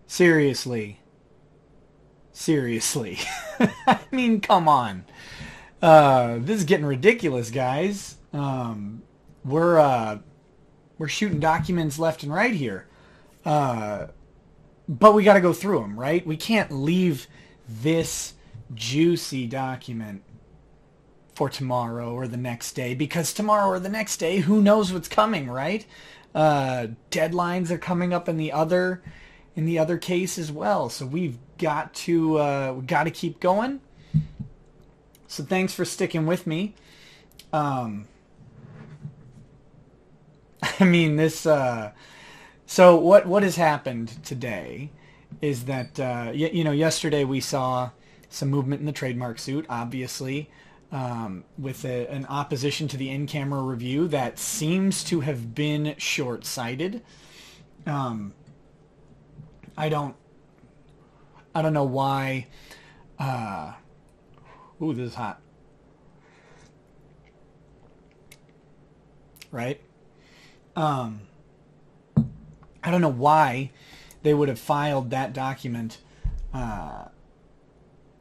Seriously. Seriously. I mean, come on. This is getting ridiculous, guys. We're we're shooting documents left and right here. But we got to go through them, right? We can't leave this juicy document for tomorrow or the next day, because tomorrow or the next day, who knows what's coming, right? Deadlines are coming up in the other case as well, so we've got to keep going. So thanks for sticking with me. I mean, this. So what has happened today is that yesterday we saw some movement in the trademark suit, obviously, with an opposition to the in-camera review that seems to have been short-sighted. I don't know why. Ooh, this is hot. Right? I don't know why they would have filed that document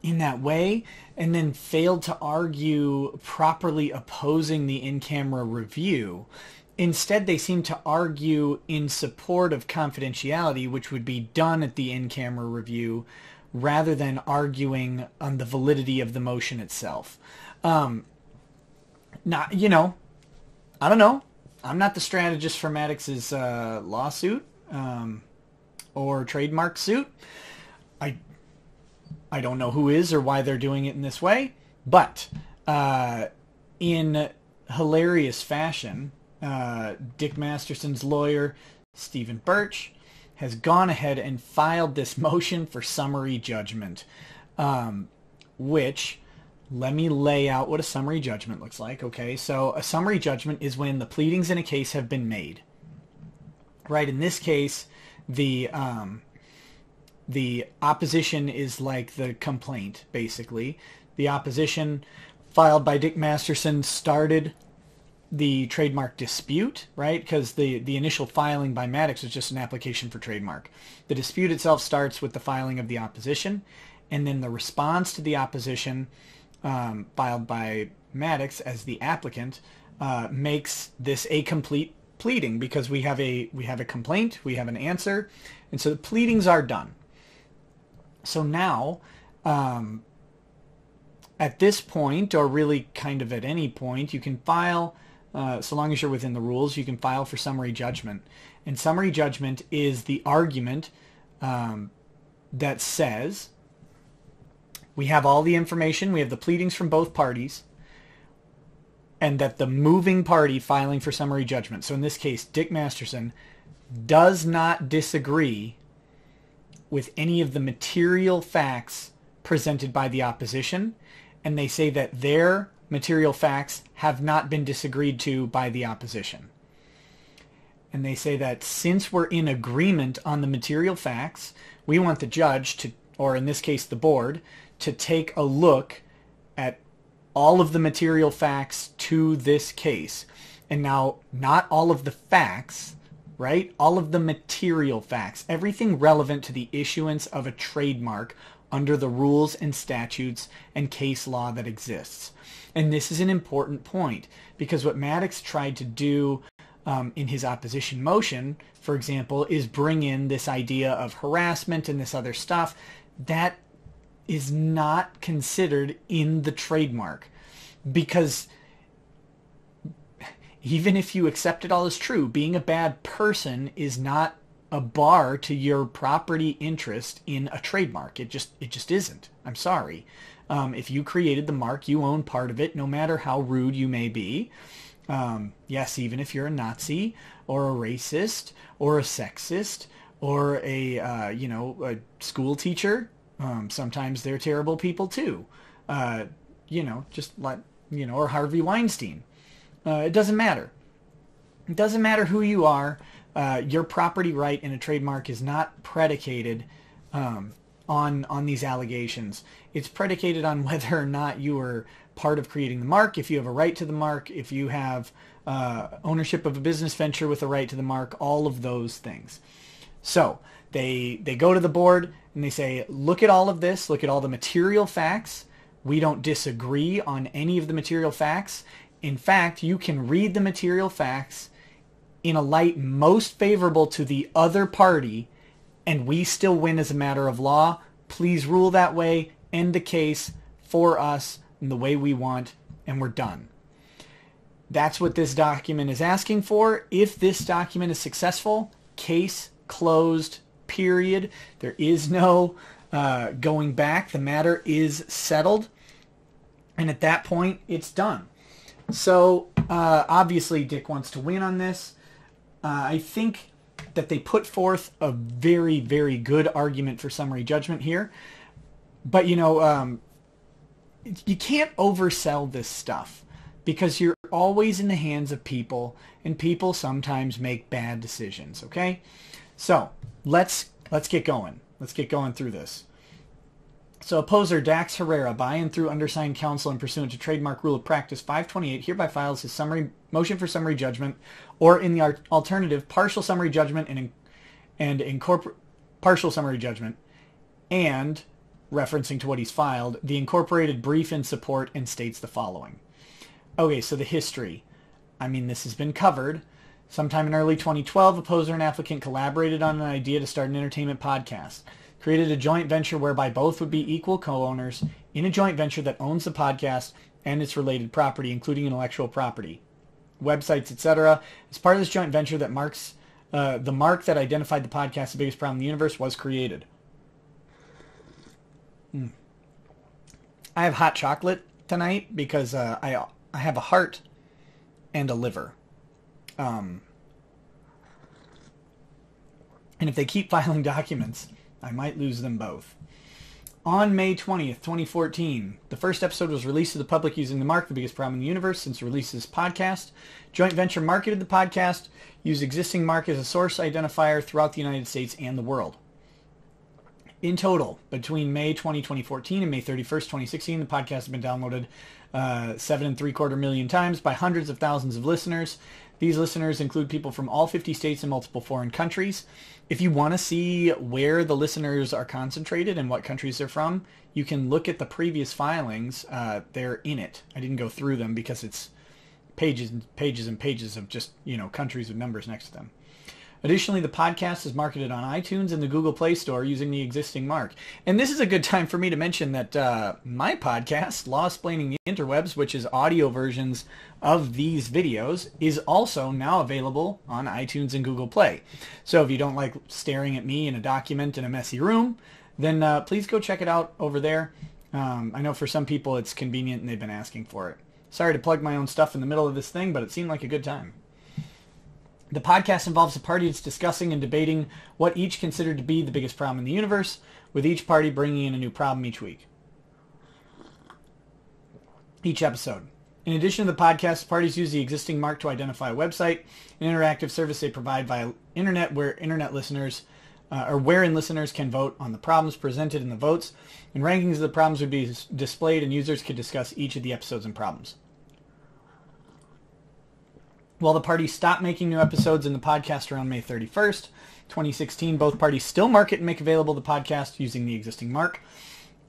in that way and then failed to argue properly opposing the in-camera review. Instead, they seem to argue in support of confidentiality, which would be done at the in-camera review, rather than arguing on the validity of the motion itself. I don't know. I'm not the strategist for Maddox's lawsuit or trademark suit. I don't know who is or why they're doing it in this way, but in hilarious fashion, Dick Masterson's lawyer, Stephen Birch, has gone ahead and filed this motion for summary judgment, which, let me lay out what a summary judgment looks like. Okay, so a summary judgment is when the pleadings in a case have been made. Right, in this case, the opposition is like the complaint, basically. The opposition filed by Dick Masterson started the trademark dispute, right? Because the initial filing by Maddox was just an application for trademark. The dispute itself starts with the filing of the opposition, and then the response to the opposition filed by Maddox as the applicant makes this a complete pleading, because we have a complaint, we have an answer, and so the pleadings are done. So now, at this point, or really kind of at any point, you can file, so long as you're within the rules, you can file for summary judgment. And summary judgment is the argument that says, we have all the information, we have the pleadings from both parties, and that the moving party filing for summary judgment, so in this case, Dick Masterson, does not disagree with any of the material facts presented by the opposition, and they say that their material facts have not been disagreed to by the opposition. And they say that since we're in agreement on the material facts, we want the judge to, or in this case the board, to take a look at all of the material facts to this case. And now, not all of the facts, right? All of the material facts, everything relevant to the issuance of a trademark under the rules and statutes and case law that exists. And this is an important point, because what Maddox tried to do in his opposition motion, for example, is bring in this idea of harassment and this other stuff that is not considered in the trademark. Because even if you accept it all as true, being a bad person is not a bar to your property interest in a trademark. It just isn't. I'm sorry. If you created the mark, you own part of it, no matter how rude you may be. Yes, even if you're a Nazi or a racist or a sexist or a school teacher, sometimes they're terrible people too. Just like, or Harvey Weinstein. It doesn't matter. It doesn't matter who you are. Your property right in a trademark is not predicated on these allegations. It's predicated on whether or not you are part of creating the mark, if you have a right to the mark, if you have ownership of a business venture with a right to the mark, all of those things. So they go to the board and they say, look at all of this, look at all the material facts. We don't disagree on any of the material facts. In fact, you can read the material facts in a light most favorable to the other party, and we still win as a matter of law. Please rule that way, end the case for us in the way we want, and we're done. That's what this document is asking for. If this document is successful, case closed, period. There is no going back. The matter is settled. And at that point, it's done. So obviously, Dick wants to win on this. I think that they put forth a very, very good argument for summary judgment here. But, you can't oversell this stuff because you're always in the hands of people, and people sometimes make bad decisions, okay? So let's get going. Let's get going through this. So opposer Dax Herrera, by and through undersigned counsel and pursuant to Trademark Rule of Practice 528, hereby files his motion for summary judgment, or in the alternative, partial summary judgment partial summary judgment, and referencing to what he's filed, the incorporated brief in support, and states the following. Okay, so the history. I mean, this has been covered. Sometime in early 2012, opposer and applicant collaborated on an idea to start an entertainment podcast. Created a joint venture whereby both would be equal co-owners in a joint venture that owns the podcast and its related property, including intellectual property, websites, etc. As part of this joint venture, that marks the mark that identified the podcast, The Biggest Problem in the Universe, was created. I have hot chocolate tonight because I have a heart and a liver. And if they keep filing documents, I might lose them both. On May 20th, 2014, the first episode was released to the public using the mark The Biggest Problem in the Universe since the release of this podcast. Joint venture marketed the podcast, used existing mark as a source identifier throughout the United States and the world. In total, between May 20, 2014 and May 31st, 2016, the podcast has been downloaded 7.75 million times by hundreds of thousands of listeners. These listeners include people from all 50 states and multiple foreign countries. If you want to see where the listeners are concentrated and what countries they're from, you can look at the previous filings. They're in it. I didn't go through them because it's pages and pages and pages of just, countries with numbers next to them. Additionally, the podcast is marketed on iTunes and the Google Play Store using the existing mark. And this is a good time for me to mention that my podcast, Lawsplaining the Interwebs, which is audio versions of these videos, is also now available on iTunes and Google Play. So if you don't like staring at me in a document in a messy room, then please go check it out over there. I know for some people it's convenient and they've been asking for it. Sorry to plug my own stuff in the middle of this thing, but it seemed like a good time. The podcast involves the parties discussing and debating what each considered to be the biggest problem in the universe, with each party bringing in a new problem each week. Each episode. In addition to the podcast, the parties use the existing mark to identify a website, an interactive service they provide via internet wherein listeners can vote on the problems presented in the votes, and rankings of the problems would be displayed and users could discuss each of the episodes and problems. While the parties stopped making new episodes in the podcast around May 31st, 2016, both parties still market and make available the podcast using the existing mark.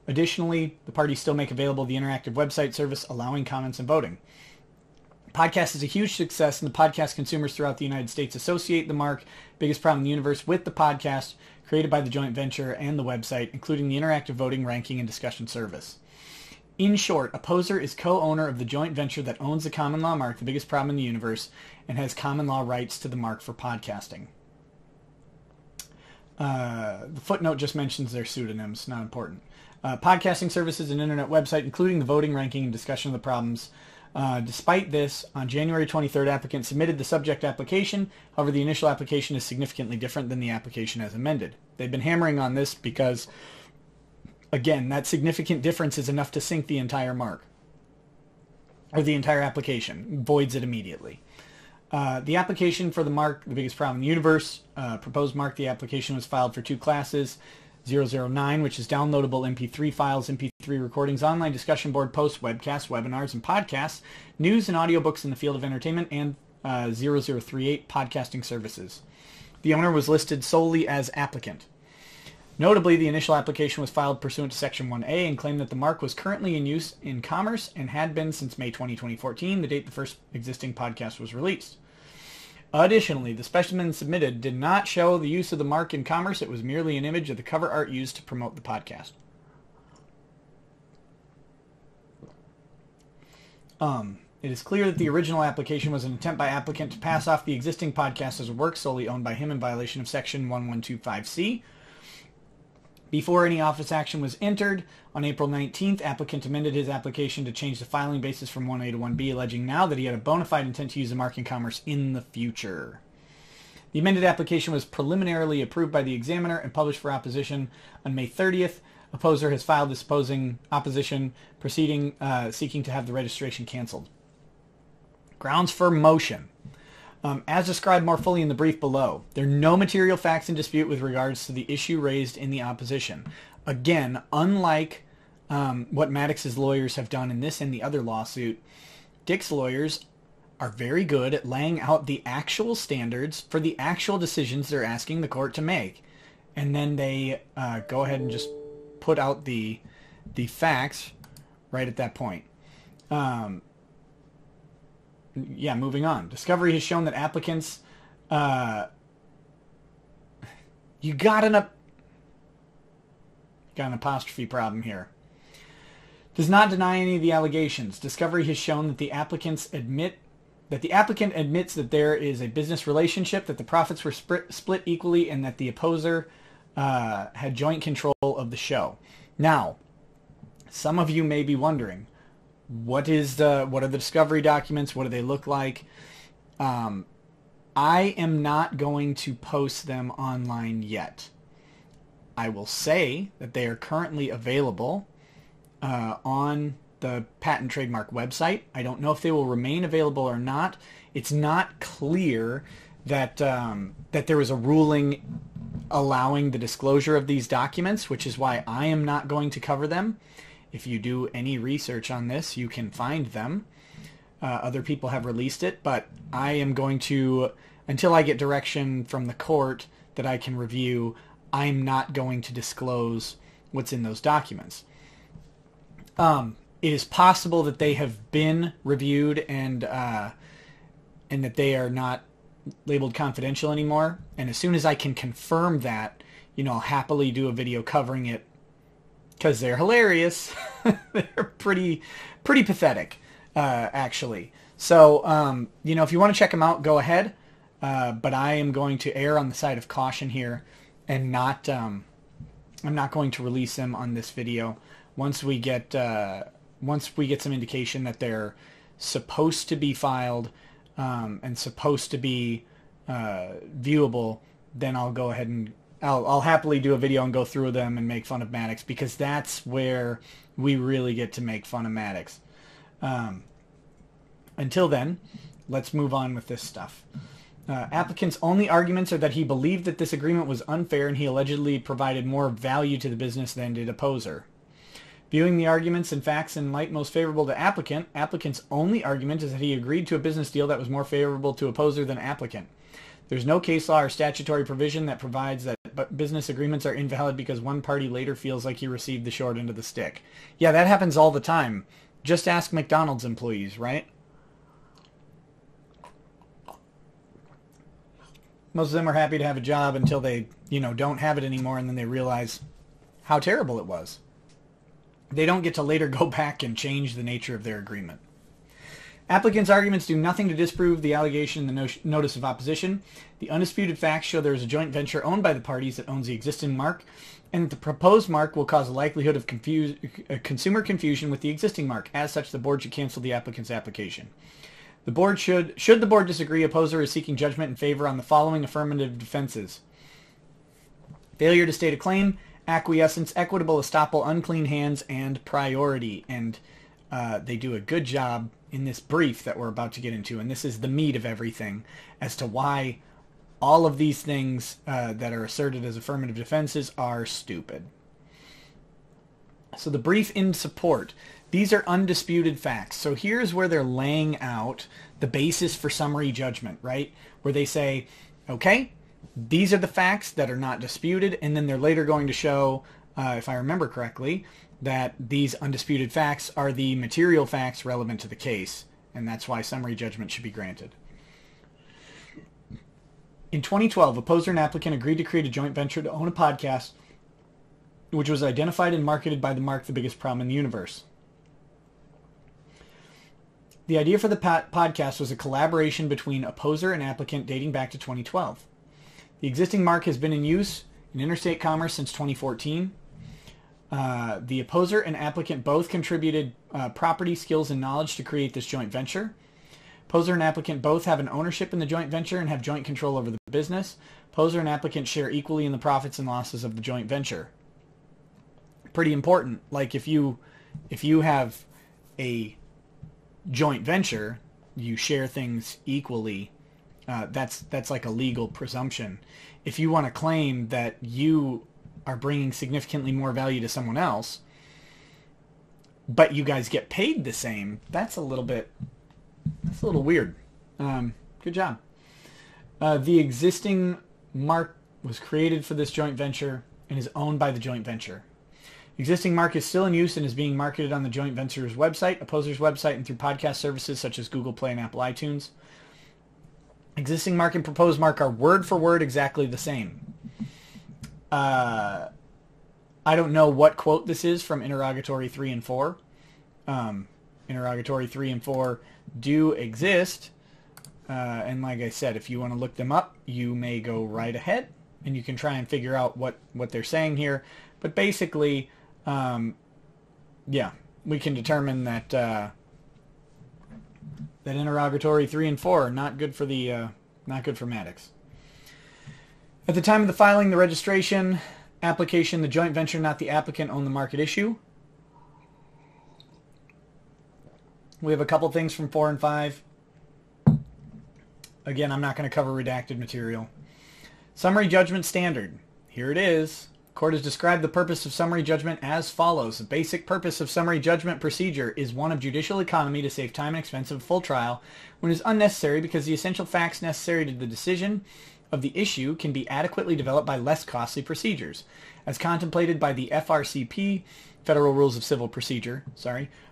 Additionally, the parties still make available the interactive website service allowing comments and voting. The podcast is a huge success, and the podcast consumers throughout the United States associate the mark Biggest Problem in the Universe with the podcast created by the joint venture and the website, including the interactive voting, ranking, and discussion service. In short, Opposer is co-owner of the joint venture that owns the common law mark, The Biggest Problem in the Universe, and has common law rights to the mark for podcasting. The footnote just mentions their pseudonyms, not important. Podcasting services and internet website, including the voting, ranking, and discussion of the problems. Despite this, on January 23rd, applicant submitted the subject application. However, the initial application is significantly different than the application as amended. They've been hammering on this because, again, that significant difference is enough to sink the entire mark, or the entire application, voids it immediately. The application for the mark, The Biggest Problem in the Universe, proposed mark, the application was filed for two classes, 009, which is downloadable MP3 files, MP3 recordings, online discussion board posts, webcasts, webinars, and podcasts, news and audiobooks in the field of entertainment, and 0038, podcasting services. The owner was listed solely as applicant. Notably, the initial application was filed pursuant to Section 1A and claimed that the mark was currently in use in commerce and had been since May 2014, the date the first existing podcast was released. Additionally, the specimen submitted did not show the use of the mark in commerce. It was merely an image of the cover art used to promote the podcast. It is clear that the original application was an attempt by applicant to pass off the existing podcast as a work solely owned by him in violation of Section 1125C. Before any office action was entered, on April 19th, applicant amended his application to change the filing basis from 1A to 1B, alleging now that he had a bona fide intent to use the mark in commerce in the future. The amended application was preliminarily approved by the examiner and published for opposition on May 30th. Opposer has filed this opposing opposition proceeding seeking to have the registration canceled. Grounds for motion. As described more fully in the brief below, there are no material facts in dispute with regards to the issue raised in the opposition. Again, unlike what Maddox's lawyers have done in this and the other lawsuit, Dick's lawyers are very good at laying out the actual standards for the actual decisions they're asking the court to make. And then they go ahead and just put out the facts right at that point. Yeah, moving on. Discovery has shown that applicants, you got an apostrophe problem here. Does not deny any of the allegations. Discovery has shown that the applicant admits that there is a business relationship, that the profits were split equally, and that the opposer had joint control of the show. Now, some of you may be wondering, what are the discovery documents? What do they look like? I am not going to post them online yet. I will say that they are currently available on the Patent Trademark website. I don't know if they will remain available or not. It's not clear that that there was a ruling allowing the disclosure of these documents, which is why I am not going to cover them. If you do any research on this, you can find them. Other people have released it, but I am going to, until I get direction from the court that I can review, I'm not going to disclose what's in those documents. It is possible that they have been reviewed and that they are not labeled confidential anymore. And as soon as I can confirm that, I'll happily do a video covering it, because they're hilarious. They're pretty pathetic, actually. So, if you want to check them out, go ahead. But I am going to err on the side of caution here, and I'm not going to release them on this video. Once we get some indication that they're supposed to be filed and supposed to be viewable, then I'll go ahead and I'll happily do a video and go through them and make fun of Maddox, because that's where we really get to make fun of Maddox. Until then, let's move on with this stuff. Applicant's only arguments are that he believed that this agreement was unfair and he allegedly provided more value to the business than did opposer. Viewing the arguments and facts in light most favorable to applicant's only argument is that he agreed to a business deal that was more favorable to opposer than applicant. There's no case law or statutory provision that provides that business agreements are invalid because one party later feels like he received the short end of the stick. Yeah, that happens all the time. Just ask McDonald's employees, right? Most of them are happy to have a job until they, don't have it anymore, and then they realize how terrible it was. They don't get to later go back and change the nature of their agreement. Applicant's arguments do nothing to disprove the allegation in the notice of opposition. The undisputed facts show there is a joint venture owned by the parties that owns the existing mark, and that the proposed mark will cause a likelihood of consumer confusion with the existing mark. As such, the board should cancel the applicant's application. The board should the board disagree, opposer is seeking judgment in favor on the following affirmative defenses: failure to state a claim, acquiescence, equitable estoppel, unclean hands, and priority. And they do a good job in this brief that we're about to get into, and this is the meat of everything as to why all of these things that are asserted as affirmative defenses are stupid. So the brief in support. These are undisputed facts. So here's where they're laying out the basis for summary judgment, right? Where they say, okay, these are the facts that are not disputed, and then they're later going to show, if I remember correctly, that these undisputed facts are the material facts relevant to the case, and that's why summary judgment should be granted. In 2012, opposer and applicant agreed to create a joint venture to own a podcast, which was identified and marketed by the mark The Biggest Problem in the Universe. The idea for the podcast was a collaboration between opposer and applicant dating back to 2012. The existing mark has been in use in interstate commerce since 2014. The opposer and applicant both contributed property, skills, and knowledge to create this joint venture. Opposer and applicant both have an ownership in the joint venture and have joint control over the business. Opposer and applicant share equally in the profits and losses of the joint venture. Pretty important. Like if you have a joint venture, you share things equally. That's like a legal presumption. If you want to claim that you are bringing significantly more value to someone else, but you guys get paid the same, that's a little weird. Good job. The existing mark was created for this joint venture and is owned by the joint venture. The existing mark is still in use and is being marketed on the joint venture's website, opposer's website, and through podcast services such as Google Play and Apple iTunes. Existing mark and proposed mark are word for word exactly the same. I don't know what quote this is from Interrogatory 3 and 4. Interrogatory 3 and 4 do exist. And like I said, if you want to look them up, you may go right ahead and you can try and figure out what they're saying here. But basically, yeah, we can determine that that Interrogatory 3 and 4 are not good for the not good for Maddox. At the time of the filing, the registration application, the joint venture, not the applicant, owned the market issue. We have a couple things from 4 and 5. Again, I'm not going to cover redacted material. Summary judgment standard. Here it is. Court has described the purpose of summary judgment as follows. The basic purpose of summary judgment procedure is one of judicial economy to save time and expense of a full trial when it is unnecessary because the essential facts necessary to the decision of the issue can be adequately developed by less costly procedures, as contemplated by the FRCP, Federal Rules of Civil Procedure,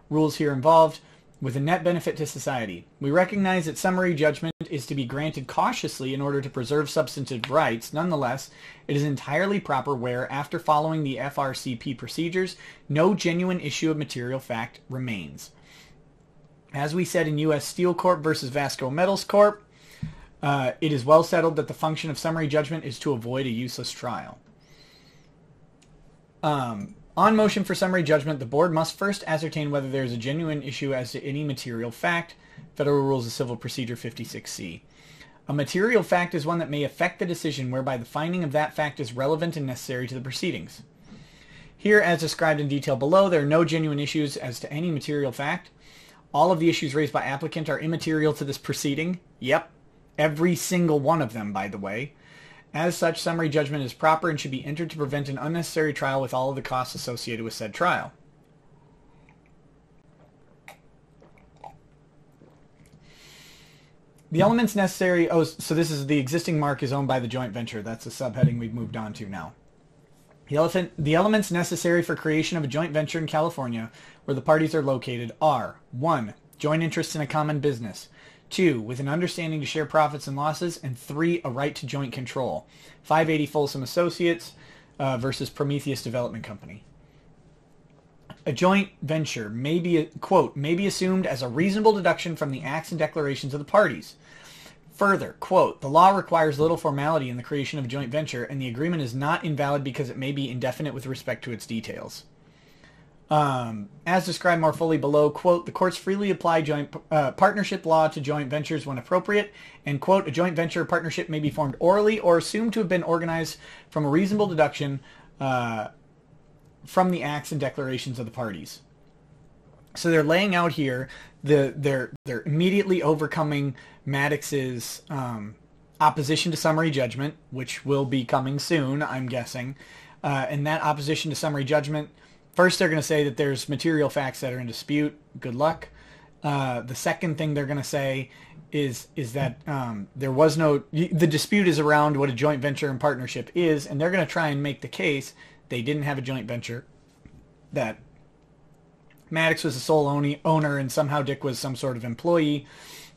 rules here involved, with a net benefit to society. We recognize that summary judgment is to be granted cautiously in order to preserve substantive rights. Nonetheless, it is entirely proper where, after following the FRCP procedures, no genuine issue of material fact remains. As we said in U.S. Steel Corp. Versus Vasco Metals Corp., it is well settled that the function of summary judgment is to avoid a useless trial. On motion for summary judgment, the board must first ascertain whether there is a genuine issue as to any material fact. Federal Rules of Civil Procedure 56C. A material fact is one that may affect the decision whereby the finding of that fact is relevant and necessary to the proceedings. Here, as described in detail below, there are no genuine issues as to any material fact. All of the issues raised by applicant are immaterial to this proceeding. Yep, every single one of them, by the way. As such, summary judgment is proper and should be entered to prevent an unnecessary trial with all of the costs associated with said trial. The elements necessary... Oh, so this is the existing mark is owned by the joint venture. That's the subheading we've moved on to now. The elements necessary for creation of a joint venture in California where the parties are located are 1. Joint interests in a common business. 2. With an understanding to share profits and losses. And 3. A right to joint control. 580 Folsom Associates versus Prometheus Development Company. A joint venture may be, quote, may be assumed as a reasonable deduction from the acts and declarations of the parties. Further, quote, the law requires little formality in the creation of a joint venture, and the agreement is not invalid because it may be indefinite with respect to its details. As described more fully below, quote, the courts freely apply joint partnership law to joint ventures when appropriate, and, quote, a joint venture or partnership may be formed orally or assumed to have been organized from a reasonable deduction from the acts and declarations of the parties. So they're laying out here, they're immediately overcoming Maddox's opposition to summary judgment, which will be coming soon, I'm guessing. And that opposition to summary judgment, first they're going to say that there's material facts that are in dispute. Good luck. The second thing they're going to say is that there was no, the dispute is around what a joint venture and partnership is, and they're going to try and make the case they didn't have a joint venture, that Maddox was the sole owner and somehow Dick was some sort of employee.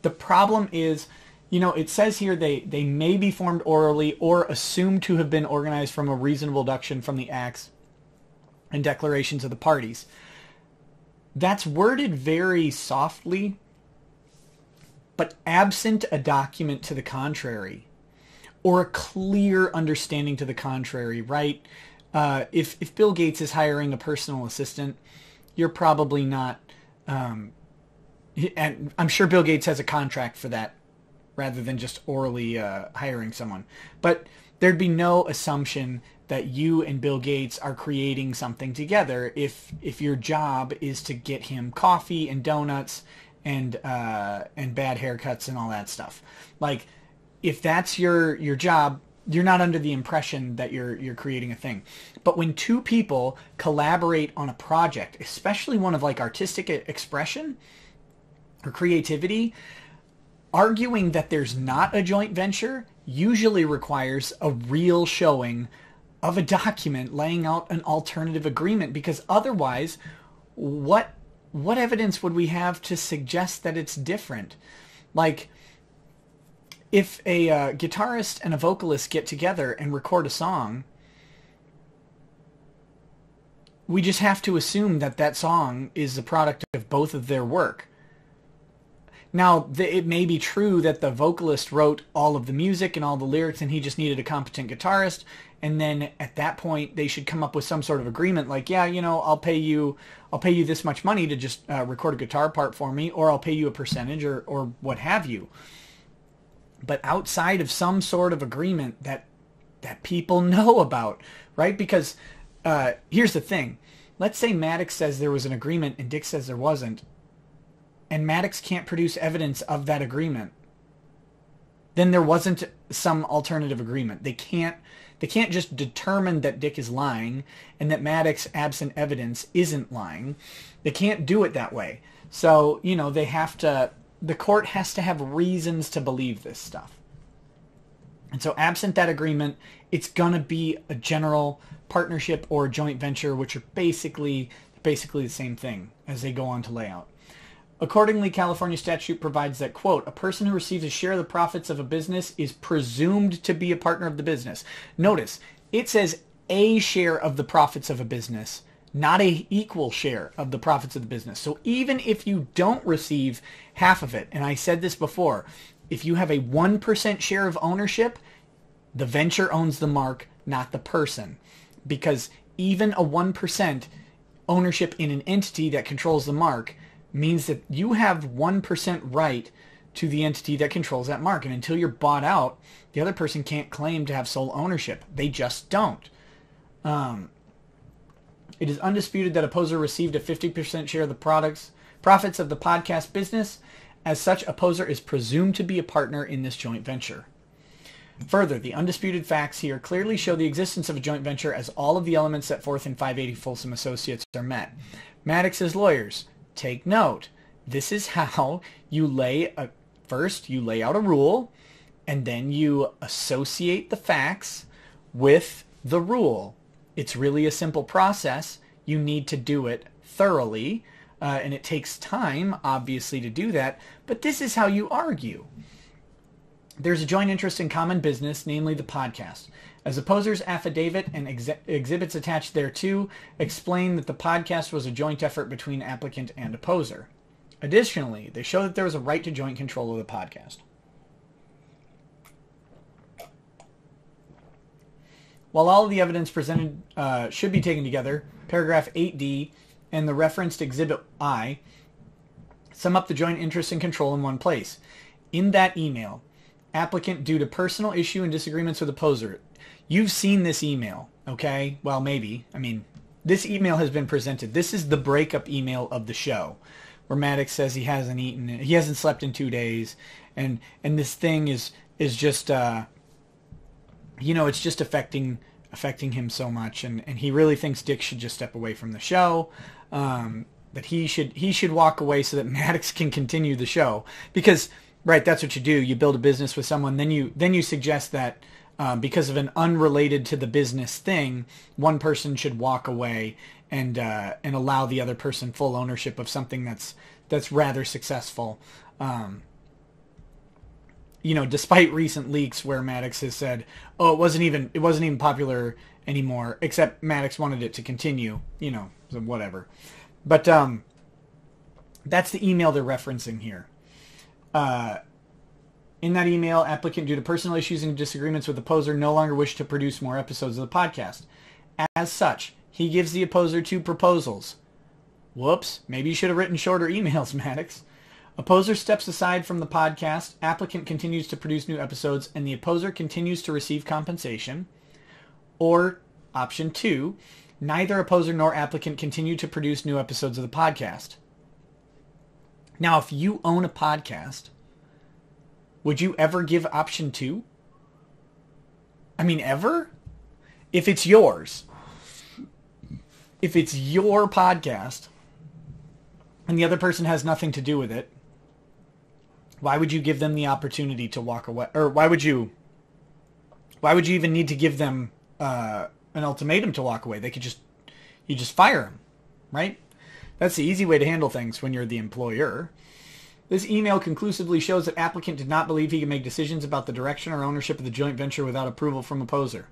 The problem is, it says here they may be formed orally or assumed to have been organized from a reasonable deduction from the acts and declarations of the parties. That's worded very softly, but absent a document to the contrary or a clear understanding to the contrary, right? If Bill Gates is hiring a personal assistant, you're probably not, and I'm sure Bill Gates has a contract for that rather than just orally hiring someone. But there'd be no assumption that you and Bill Gates are creating something together if your job is to get him coffee and donuts and bad haircuts and all that stuff. Like, if that's your job, you're not under the impression that you're creating a thing. But when two people collaborate on a project, especially one of like artistic expression or creativity, arguing that there's not a joint venture usually requires a real showing of a document laying out an alternative agreement, because otherwise, what evidence would we have to suggest that it's different? Like, if a guitarist and a vocalist get together and record a song, we just have to assume that that song is the product of both of their work. Now, it may be true that the vocalist wrote all of the music and all the lyrics and he just needed a competent guitarist, and then at that point they should come up with some sort of agreement like, yeah, I'll pay you this much money to just record a guitar part for me, or I'll pay you a percentage or what have you. But outside of some sort of agreement that people know about, right? Because here's the thing. Let's say Maddox says there was an agreement and Dick says there wasn't, and Maddox can't produce evidence of that agreement. Then there wasn't some alternative agreement. They can't just determine that Dick is lying and that Maddox, absent evidence, isn't lying. They can't do it that way. So, the court has to have reasons to believe this stuff. And so absent that agreement, it's going to be a general partnership or joint venture, which are basically the same thing as they go on to lay out. Accordingly, California statute provides that, quote, a person who receives a share of the profits of a business is presumed to be a partner of the business. Notice, it says a share of the profits of a business, not a equal share of the profits of the business. So even if you don't receive half of it, and I said this before, if you have a 1% share of ownership, the venture owns the mark, not the person. Because even a 1% ownership in an entity that controls the mark means that you have 1% right to the entity that controls that mark. And until you're bought out, the other person can't claim to have sole ownership. They just don't. It is undisputed that Opposer received a 50% share of the profits of the podcast business. As such, Opposer is presumed to be a partner in this joint venture. Further, the undisputed facts here clearly show the existence of a joint venture, as all of the elements set forth in 580 Folsom Associates are met. Maddox's lawyers, take note. This is how you first you lay out a rule, and then you associate the facts with the rule. It's really a simple process. You need to do it thoroughly, and it takes time, obviously, to do that, but this is how you argue. There's a joint interest in common business, namely the podcast. As Opposer's affidavit and exhibits attached thereto explain that the podcast was a joint effort between applicant and Opposer. Additionally, they show that there was a right to joint control of the podcast. While all of the evidence presented should be taken together, paragraph 8D and the referenced Exhibit I sum up the joint interest and control in one place. In that email, applicant, due to personal issue and disagreements with Opposer. You've seen this email, okay? Well, maybe. I mean, this email has been presented. This is the breakup email of the show, where Maddox says he hasn't slept in 2 days, and this thing is just, it's just affecting him so much, and he really thinks Dick should just step away from the show. that he should walk away so that Maddox can continue the show. Because, right, that's what you do. You build a business with someone, then you suggest that because of an unrelated to the business thing, one person should walk away and allow the other person full ownership of something that's rather successful. Despite recent leaks where Maddox has said, "Oh, it wasn't even popular anymore," except Maddox wanted it to continue. So whatever. But that's the email they're referencing here. In that email, applicant, due to personal issues and disagreements with the opposer, no longer wished to produce more episodes of the podcast. As such, he gives the opposer 2 proposals. Whoops, maybe you should have written shorter emails, Maddox. Opposer steps aside from the podcast, applicant continues to produce new episodes, and the opposer continues to receive compensation. Or, option 2, neither opposer nor applicant continue to produce new episodes of the podcast. Now, if you own a podcast, would you ever give option 2? I mean, ever? If it's yours. If it's your podcast, and the other person has nothing to do with it, why would you give them the opportunity to walk away? Or why would you even need to give them an ultimatum to walk away? You just fire them, right? That's the easy way to handle things when you're the employer. This email conclusively shows that applicant did not believe he could make decisions about the direction or ownership of the joint venture without approval from opposer.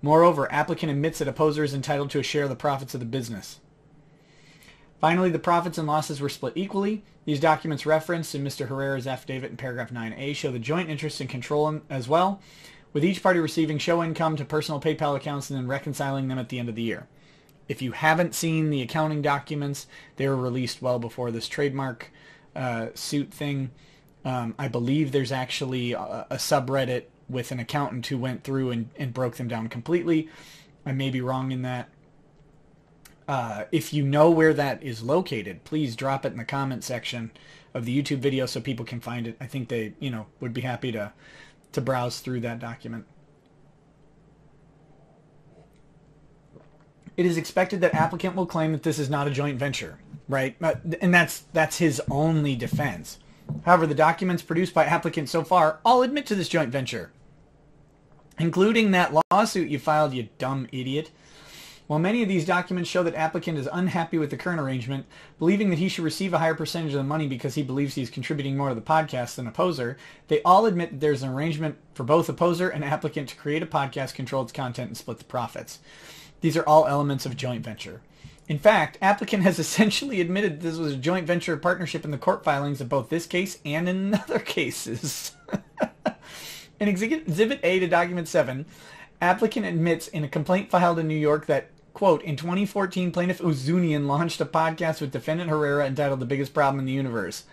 Moreover, applicant admits that opposer is entitled to a share of the profits of the business. Finally, the profits and losses were split equally. These documents referenced in Mr. Herrera's affidavit in paragraph 9A show the joint interest and control as well, with each party receiving show income to personal PayPal accounts and then reconciling them at the end of the year. If you haven't seen the accounting documents, they were released well before this trademark suit thing. I believe there's actually a subreddit with an accountant who went through and broke them down completely. I may be wrong in that. If you know where that is located, please drop it in the comment section of the YouTube video so people can find it. I think they, would be happy to browse through that document. It is expected that applicant will claim that this is not a joint venture, right? And that's his only defense. However, the documents produced by applicant so far all admit to this joint venture, including that lawsuit you filed, you dumb idiot. While many of these documents show that applicant is unhappy with the current arrangement, believing that he should receive a higher percentage of the money because he believes he's contributing more to the podcast than opposer, they all admit that there's an arrangement for both opposer and applicant to create a podcast, control its content, and split the profits. These are all elements of a joint venture. In fact, applicant has essentially admitted this was a joint venture partnership in the court filings of both this case and in other cases. In Exhibit A to Document 7, applicant admits in a complaint filed in New York that, quote, in 2014, plaintiff Ozunian launched a podcast with defendant Herrera entitled The Biggest Problem in the Universe.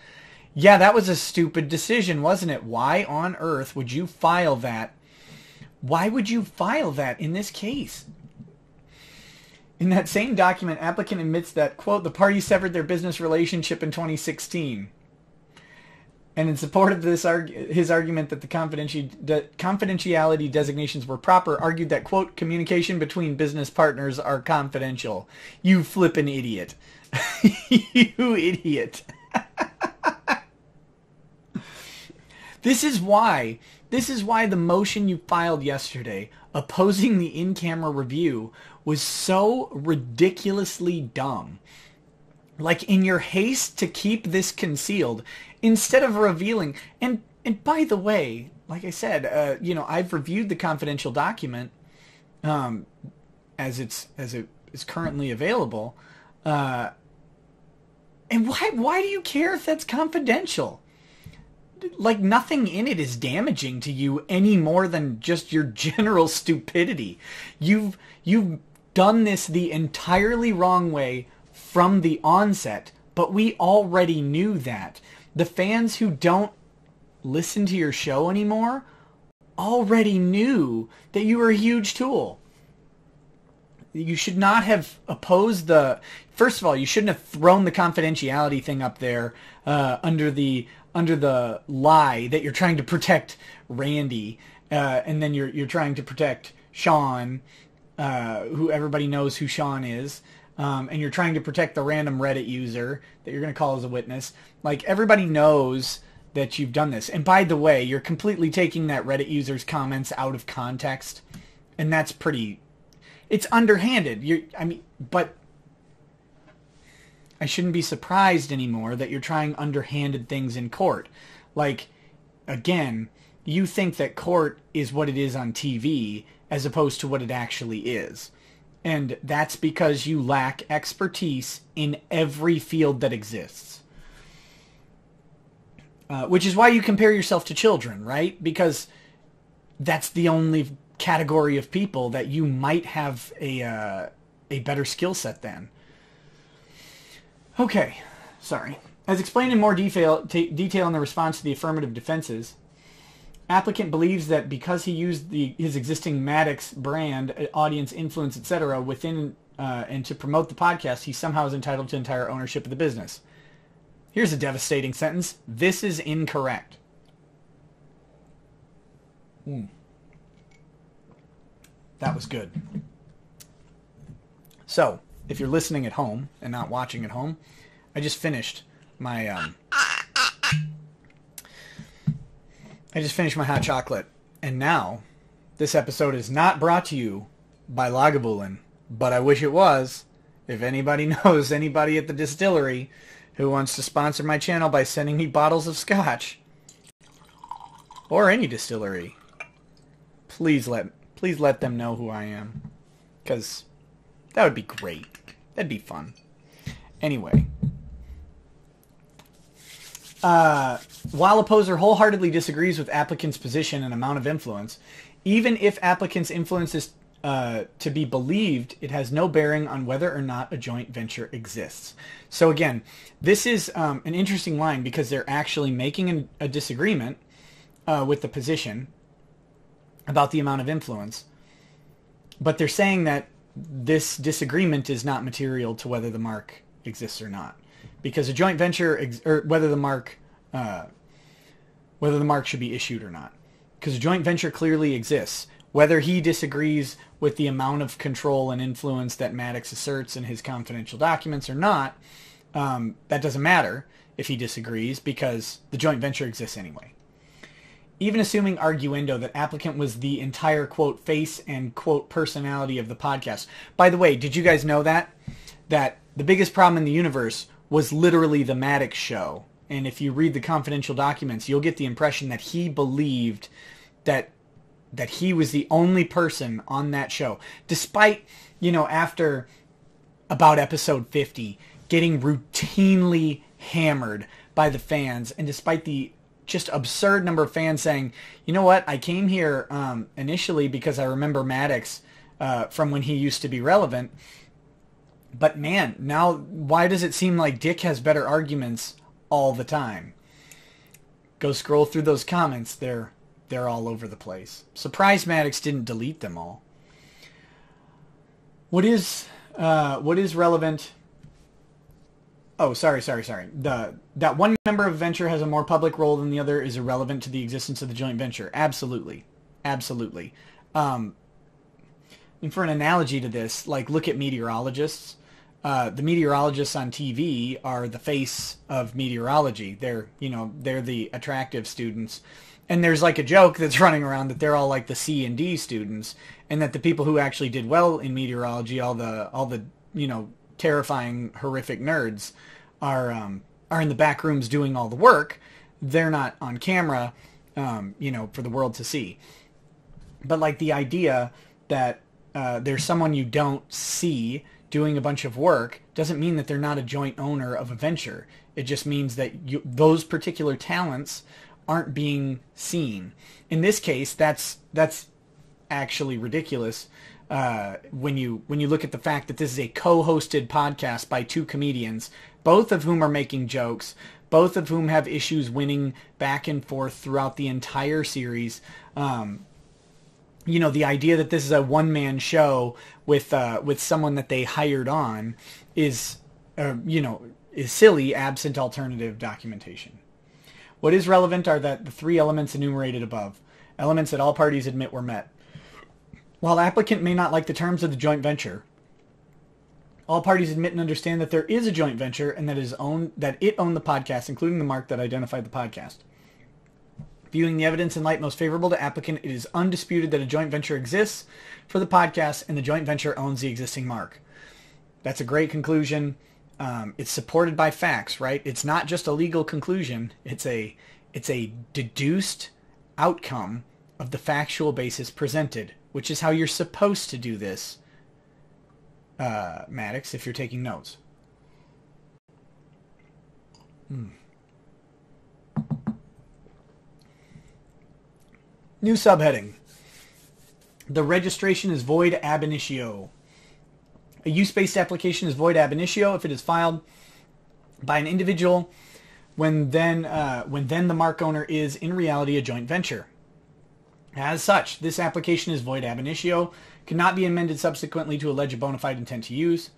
Yeah, that was a stupid decision, wasn't it? Why on earth would you file that? Why would you file that in this case? In that same document, applicant admits that, quote, the parties severed their business relationship in 2016. And in support of this, his argument that the confidentiality designations were proper, argued that, quote, communication between business partners are confidential. You flippin' idiot. You idiot. This is why the motion you filed yesterday opposing the in-camera review was so ridiculously dumb. Like, in your haste to keep this concealed, instead of revealing, and by the way, like I said, I've reviewed the confidential document as it is currently available, and why do you care if that's confidential? Like, nothing in it is damaging to you any more than just your general stupidity. You've done this the entirely wrong way from the onset, but we already knew that. The fans who don't listen to your show anymore already knew that you were a huge tool. You should not have opposed the... First of all, you shouldn't have thrown the confidentiality thing up there under the lie that you're trying to protect Randy, and then you're trying to protect Sean, who everybody knows who Sean is. and you're trying to protect the random Reddit user that you're going to call as a witness, like, everybody knows that you've done this. And by the way, you're completely taking that Reddit user's comments out of context, and that's pretty... It's underhanded. But I shouldn't be surprised anymore that you're trying underhanded things in court. Like, again, you think that court is what it is on TV as opposed to what it actually is. And that's because you lack expertise in every field that exists. Which is why you compare yourself to children, right? Because that's the only category of people that you might have a better skill set than. Okay, sorry. As explained in more detail in the response to the affirmative defenses, applicant believes that because he used his existing Maddox brand, audience influence, etc. within and to promote the podcast, he somehow is entitled to entire ownership of the business. Here's a devastating sentence. This is incorrect. That was good. So, if you're listening at home and not watching at home, I just finished my hot chocolate, and now this episode is not brought to you by Lagavulin, but I wish it was. If anybody knows anybody at the distillery who wants to sponsor my channel by sending me bottles of scotch, or any distillery, please let them know who I am, because that would be great. That'd be fun. Anyway, while opposer wholeheartedly disagrees with applicant's position and amount of influence, even if applicant's influence is to be believed, it has no bearing on whether or not a joint venture exists. So again, this is an interesting line because they're actually making a disagreement with the position about the amount of influence, but they're saying that this disagreement is not material to whether the mark exists or not, because a joint venture or whether the mark should be issued or not, because a joint venture clearly exists. Whether he disagrees with the amount of control and influence that Maddox asserts in his confidential documents or not, that doesn't matter if he disagrees, because the joint venture exists anyway. Even assuming arguendo that applicant was the entire, quote, face and, quote, personality of the podcast. By the way, did you guys know that the biggest problem in the universe was literally the Maddox show? And if you read the confidential documents, you'll get the impression that he believed that he was the only person on that show. Despite, after about episode 50, getting routinely hammered by the fans, and despite the just absurd number of fans saying, you know what, I came here initially because I remember Maddox from when he used to be relevant, but man, now why does it seem like Dick has better arguments all the time? Go scroll through those comments, they're all over the place. Surprised Maddox didn't delete them all. What is relevant? Oh, sorry. That one member of a venture has a more public role than the other is irrelevant to the existence of the joint venture. Absolutely. And for an analogy to this, like, look at meteorologists. The meteorologists on TV are the face of meteorology. They're the attractive students. And there's like a joke that's running around that they're all like the C and D students, and that the people who actually did well in meteorology, all the terrifying, horrific nerds, are in the back rooms doing all the work. They're not on camera, for the world to see. But like the idea that there's someone you don't see doing a bunch of work doesn't mean that they're not a joint owner of a venture. It just means that those particular talents aren't being seen. In this case, that's actually ridiculous when you look at the fact that this is a co-hosted podcast by two comedians, both of whom are making jokes, both of whom have issues winning back and forth throughout the entire series. The idea that this is a one-man show with someone that they hired on is silly, absent alternative documentation. What is relevant are the three elements enumerated above, elements that all parties admit were met. While applicant may not like the terms of the joint venture, All parties admit and understand that there is a joint venture and that it owned the podcast, including the mark that identified the podcast. Viewing the evidence in light most favorable to applicant, it is undisputed that a joint venture exists for the podcast and the joint venture owns the existing mark. That's a great conclusion. It's supported by facts, right? It's not just a legal conclusion. It's a deduced outcome of the factual basis presented, which is how you're supposed to do this, Maddox, if you're taking notes. New subheading. The registration is void ab initio. A use-based application is void ab initio if it is filed by an individual when then the mark owner is in reality a joint venture. As such, this application is void ab initio, cannot be amended subsequently to allege a bona fide intent to use.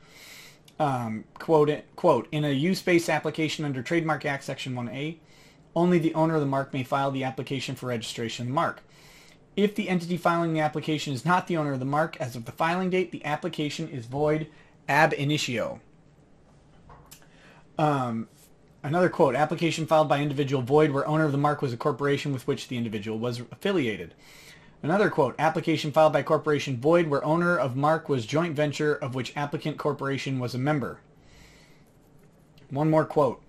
Quote, in a use-based application under Trademark Act Section 1A, only the owner of the mark may file the application for registration of the mark. If the entity filing the application is not the owner of the mark as of the filing date, the application is void ab initio. Another quote, application filed by individual void where owner of the mark was a corporation with which the individual was affiliated. Another quote, application filed by corporation void where owner of mark was joint venture of which applicant corporation was a member. One more quote.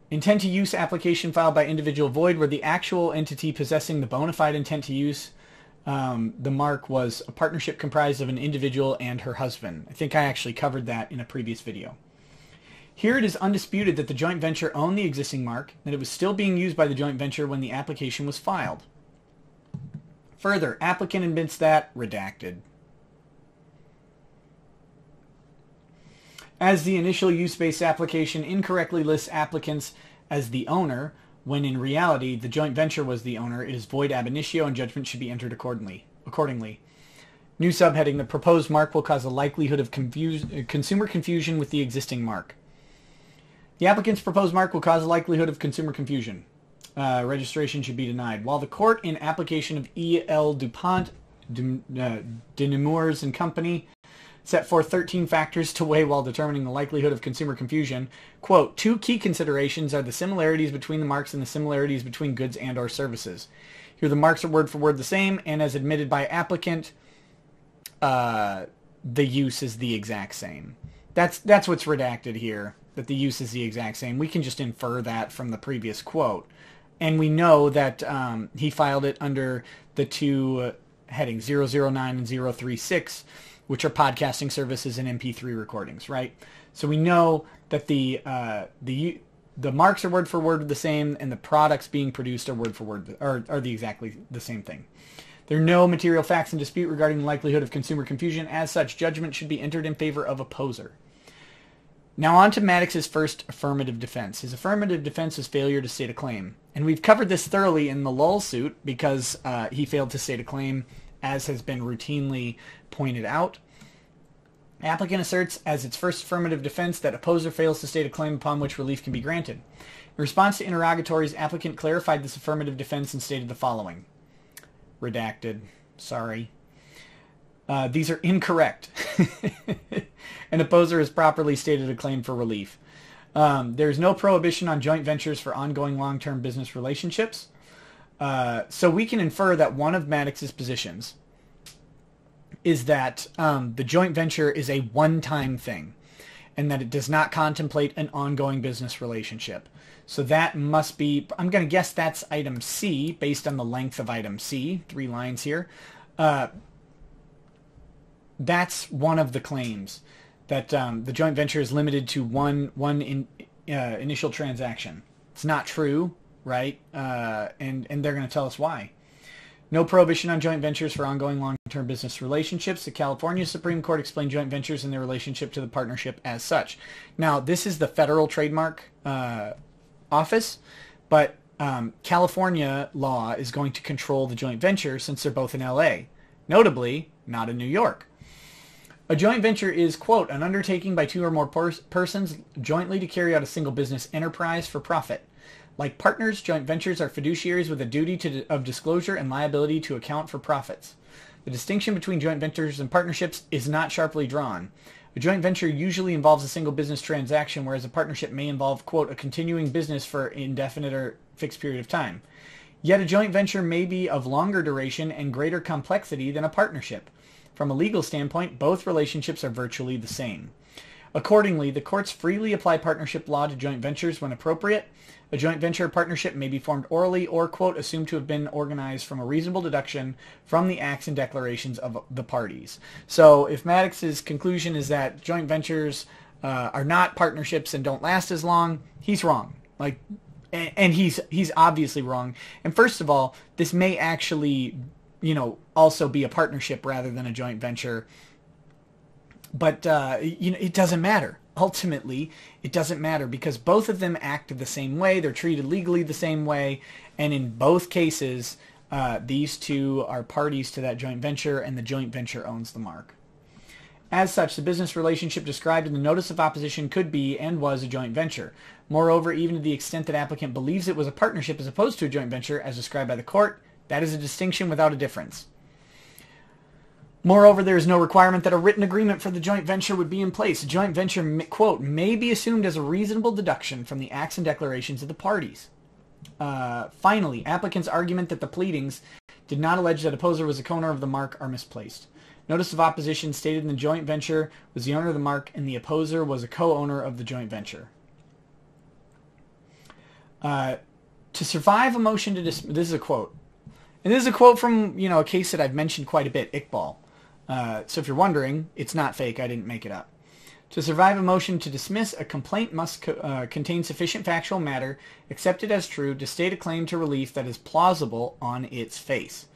Intent to use application filed by individual void where the actual entity possessing the bona fide intent to use the mark was a partnership comprised of an individual and her husband. I think I actually covered that in a previous video. Here it is undisputed that the joint venture owned the existing mark, that it was still being used by the joint venture when the application was filed. Further, applicant admits that redacted. As the initial use-based application incorrectly lists applicants as the owner, when in reality the joint venture was the owner, it is void ab initio and judgment should be entered accordingly. New subheading, the proposed mark will cause a likelihood of consumer confusion with the existing mark. The applicant's proposed mark will cause a likelihood of consumer confusion. Registration should be denied. While the court in application of E.L. DuPont, de Nemours and Company set forth 13 factors to weigh while determining the likelihood of consumer confusion. Quote, two key considerations are the similarities between the marks and the similarities between goods and or services. Here the marks are word for word the same, and as admitted by applicant, the use is the exact same. That's what's redacted here, that the use is the exact same. We can just infer that from the previous quote. And we know that he filed it under the two headings, 009 and 036, which are podcasting services and MP3 recordings, right? So we know that the marks are word for word the same, and the products being produced are word for word, are the exactly the same thing. There are no material facts in dispute regarding the likelihood of consumer confusion. As such, judgment should be entered in favor of opposer. Now on to Maddox's first affirmative defense. His affirmative defense is failure to state a claim. And we've covered this thoroughly in the Lull suit because he failed to state a claim, as has been routinely pointed out. Applicant asserts as its first affirmative defense that opposer fails to state a claim upon which relief can be granted. In response to interrogatories, applicant clarified this affirmative defense and stated the following. Redacted. Sorry. These are incorrect. An opposer has properly stated a claim for relief. There is no prohibition on joint ventures for ongoing long-term business relationships. So we can infer that one of Maddox's positions is that the joint venture is a one-time thing and that it does not contemplate an ongoing business relationship. So that must be, I'm going to guess that's item C based on the length of item C, 3 lines here. That's one of the claims, that the joint venture is limited to one initial transaction. It's not true, right? And they're going to tell us why. No prohibition on joint ventures for ongoing long-term business relationships. The California Supreme Court explained joint ventures and their relationship to the partnership as such. Now, this is the federal trademark office, but California law is going to control the joint venture since they're both in L.A., notably not in New York. A joint venture is, quote, an undertaking by two or more persons jointly to carry out a single business enterprise for profit. Like partners, joint ventures are fiduciaries with a duty of disclosure and liability to account for profits. The distinction between joint ventures and partnerships is not sharply drawn. A joint venture usually involves a single business transaction, whereas a partnership may involve, quote, a continuing business for an indefinite or fixed period of time. Yet a joint venture may be of longer duration and greater complexity than a partnership. From a legal standpoint, both relationships are virtually the same. Accordingly, the courts freely apply partnership law to joint ventures when appropriate. A joint venture or partnership may be formed orally or, quote, assumed to have been organized from a reasonable deduction from the acts and declarations of the parties. So if Maddox's conclusion is that joint ventures are not partnerships and don't last as long, he's wrong. And he's obviously wrong. And first of all, this may actually, also be a partnership rather than a joint venture. But, it doesn't matter. Ultimately, it doesn't matter because both of them act the same way. They're treated legally the same way. And in both cases, these two are parties to that joint venture, and the joint venture owns the mark. As such, the business relationship described in the notice of opposition could be and was a joint venture. Moreover, even to the extent that applicant believes it was a partnership as opposed to a joint venture, as described by the court, that is a distinction without a difference. Moreover, there is no requirement that a written agreement for the joint venture would be in place. A joint venture, quote, may be assumed as a reasonable deduction from the acts and declarations of the parties. Finally, applicant's argument that the pleadings did not allege that opposer was a co-owner of the mark are misplaced. Notice of opposition stated in the joint venture was the owner of the mark and the opposer was a co-owner of the joint venture. To survive a motion to dismiss, this is a quote. And this is a quote from, a case that I've mentioned quite a bit, Iqbal. So if you're wondering, it's not fake. I didn't make it up. To survive a motion to dismiss, a complaint must contain sufficient factual matter accepted as true to state a claim to relief that is plausible on its face.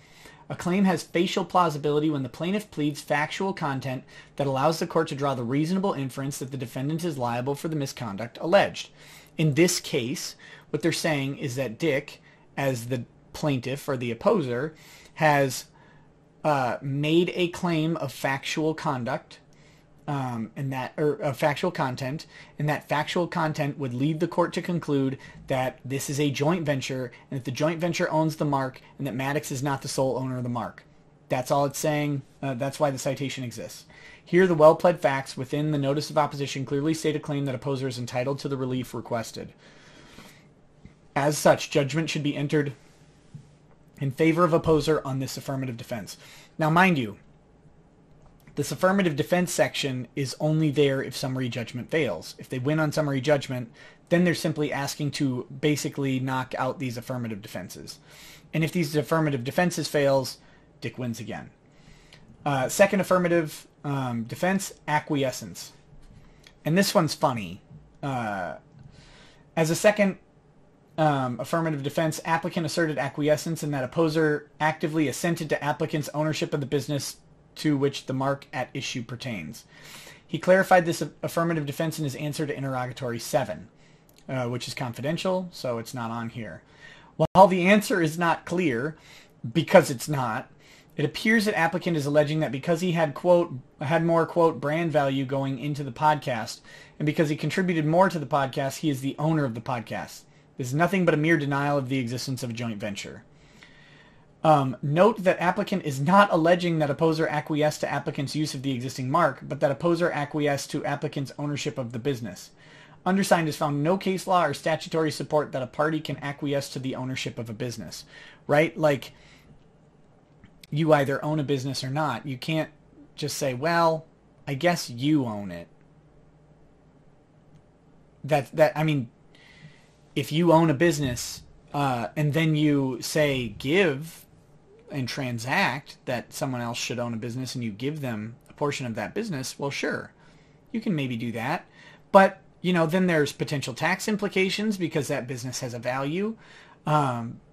A claim has facial plausibility when the plaintiff pleads factual content that allows the court to draw the reasonable inference that the defendant is liable for the misconduct alleged. In this case, what they're saying is that Dick, as the plaintiff or the opposer, has made a claim of factual conduct, factual content, and that factual content would lead the court to conclude that this is a joint venture, and that the joint venture owns the mark, and that Maddox is not the sole owner of the mark. That's all it's saying. That's why the citation exists. Here, the well-pled facts within the notice of opposition clearly state a claim that opposer is entitled to the relief requested. As such, judgment should be entered in favor of opposer on this affirmative defense. Now, mind you, this affirmative defense section is only there if summary judgment fails. If they win on summary judgment, then they're simply asking to basically knock out these affirmative defenses. And if these affirmative defenses fails, Dick wins again. Second affirmative defense, acquiescence. And this one's funny. As a second affirmative defense, applicant asserted acquiescence in that opposer actively assented to applicant's ownership of the business to which the mark at issue pertains. He clarified this affirmative defense in his answer to interrogatory 7, which is confidential, so it's not on here. While the answer is not clear, because it's not, it appears that applicant is alleging that because he had, quote, more, quote, brand value going into the podcast, and because he contributed more to the podcast, he is the owner of the podcast. This is nothing but a mere denial of the existence of a joint venture. Note that applicant is not alleging that opposer acquiesced to applicant's use of the existing mark, but that opposer acquiesced to applicant's ownership of the business. Undersigned has found no case law or statutory support that a party can acquiesce to the ownership of a business, right? Like, you either own a business or not. You can't just say, well, I guess you own it. I mean, if you own a business and then you say give and transact that someone else should own a business and you give them a portion of that business, well, sure, you can maybe do that. But, then there's potential tax implications because that business has a value.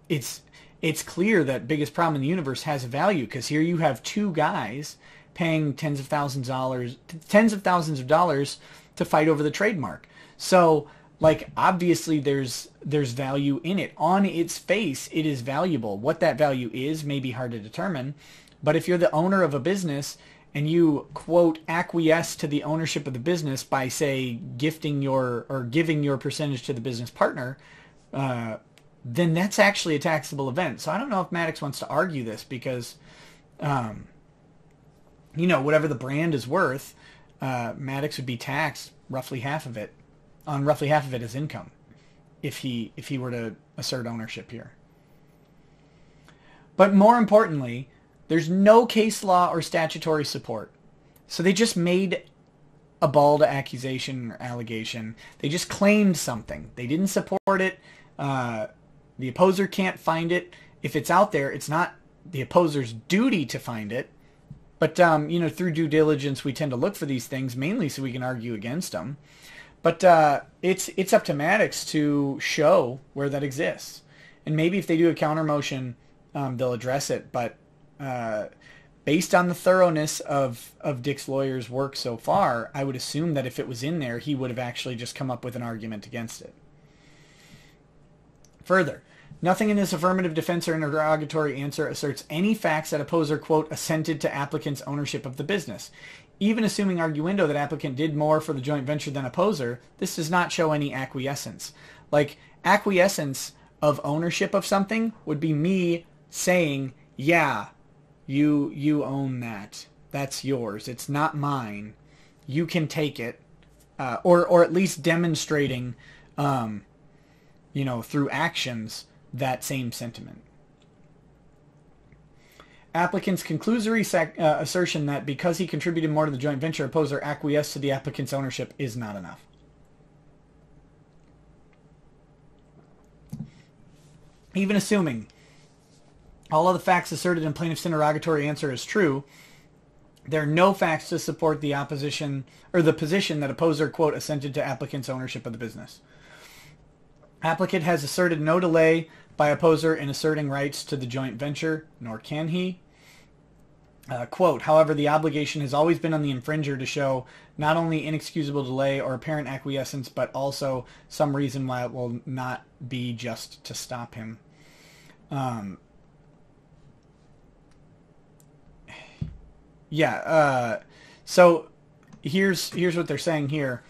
It's clear that biggest problem in the universe has a value because here you have two guys paying tens of thousands of dollars to fight over the trademark. So, obviously there's value in it. On its face, it is valuable. What that value is may be hard to determine. But if you're the owner of a business and you, quote, acquiesce to the ownership of the business by, say, giving your percentage to the business partner, then that's actually a taxable event. So I don't know if Maddox wants to argue this because whatever the brand is worth, Maddox would be taxed roughly half of it as income if he were to assert ownership here. But more importantly, there's no case law or statutory support. So they just made a bald accusation or allegation. They just claimed something. They didn't support it. The opposer can't find it. If it's out there, it's not the opposer's duty to find it. But, through due diligence, we tend to look for these things mainly so we can argue against them. But it's up to Maddox to show where that exists. And maybe if they do a counter motion, they'll address it. But based on the thoroughness of Dick's lawyer's work so far, I would assume that if it was in there, he would have actually just come up with an argument against it. Further, nothing in this affirmative defense or interrogatory answer asserts any facts that opposer, quote, assented to applicant's ownership of the business. Even assuming arguendo that applicant did more for the joint venture than opposer, this does not show any acquiescence. Like, acquiescence of ownership of something would be me saying, yeah, you own that. That's yours. It's not mine. You can take it. Or at least demonstrating, through actions, that same sentiment. Applicant's conclusory assertion that because he contributed more to the joint venture, opposer acquiesced to the applicant's ownership is not enough. Even assuming all of the facts asserted in plaintiff's interrogatory answer is true, there are no facts to support the opposition or the position that opposer, quote, assented to applicant's ownership of the business. Applicant has asserted no delay by opposer in asserting rights to the joint venture, nor can he. Quote, however, the obligation has always been on the infringer to show not only inexcusable delay or apparent acquiescence, but also some reason why it will not be just to stop him. So here's what they're saying here.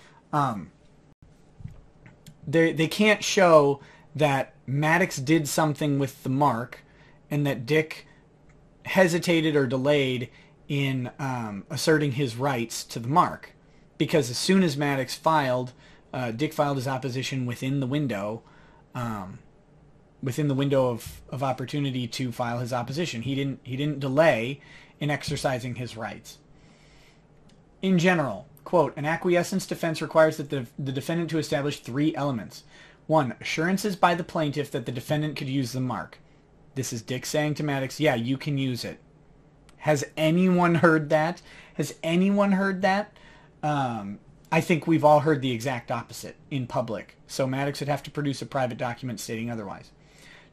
They can't show that Maddox did something with the mark and that Dick hesitated or delayed in asserting his rights to the mark, because as soon as Maddox filed, Dick filed his opposition within the window of opportunity to file his opposition. He didn't delay in exercising his rights. In general, quote, an acquiescence defense requires that the defendant to establish three elements. 1. Assurances by the plaintiff that the defendant could use the mark. This is Dick saying to Maddox, yeah, you can use it. Has anyone heard that? I think we've all heard the exact opposite in public. So Maddox would have to produce a private document stating otherwise.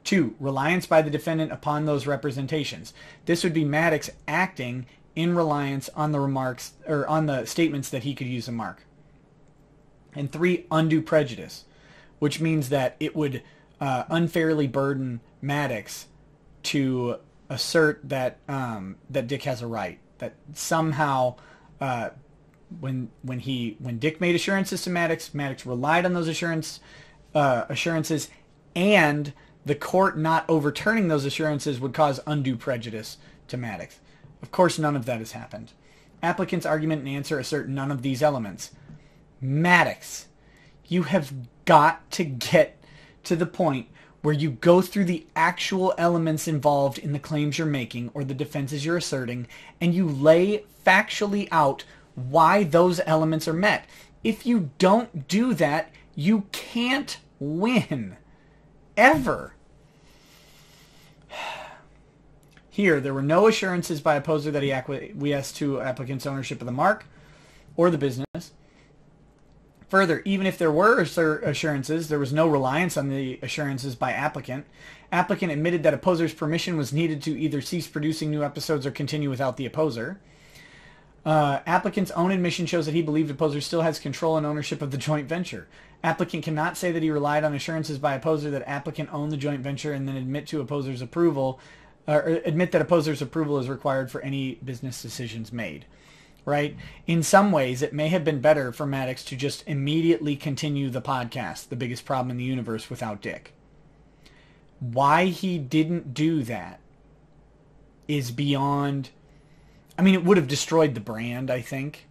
2. Reliance by the defendant upon those representations. This would be Maddox acting in reliance on the remarks or on the statements that he could use a mark. And 3. Undue prejudice, which means that it would unfairly burden Maddox to assert that that Dick has a right. That somehow, when Dick made assurances to Maddox, Maddox relied on those assurances, and the court not overturning those assurances would cause undue prejudice to Maddox. Of course, none of that has happened. Applicant's argument and answer assert none of these elements. Maddox, you have got to get to the point where you go through the actual elements involved in the claims you're making or the defenses you're asserting, and you lay factually out why those elements are met. If you don't do that, you can't win. Ever. Here, there were no assurances by opposer that he acquiesced to applicant's ownership of the mark or the business. Further, even if there were assurances, there was no reliance on the assurances by applicant. Applicant admitted that opposer's permission was needed to either cease producing new episodes or continue without the opposer. Applicant's own admission shows that he believed opposer still has control and ownership of the joint venture. Applicant cannot say that he relied on assurances by opposer that applicant owned the joint venture and then admit to opposer's approval, or admit that opposer's approval is required for any business decisions made. Right? In some ways, it may have been better for Maddox to just immediately continue the podcast, The Biggest Problem in the Universe, without Dick. Why he didn't do that is beyond... I mean, it would have destroyed the brand, I think.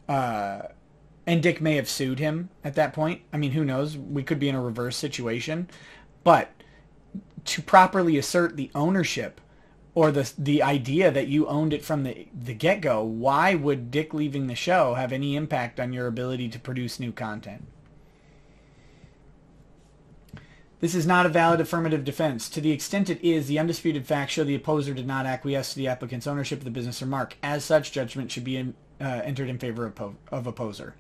And Dick may have sued him at that point. I mean, who knows? We could be in a reverse situation. But to properly assert the ownership or the idea that you owned it from the get-go, why would Dick leaving the show have any impact on your ability to produce new content? This is not a valid affirmative defense. To the extent it is, the undisputed facts show the opposer did not acquiesce to the applicant's ownership of the business or mark. As such, judgment should be entered in favor of opposer.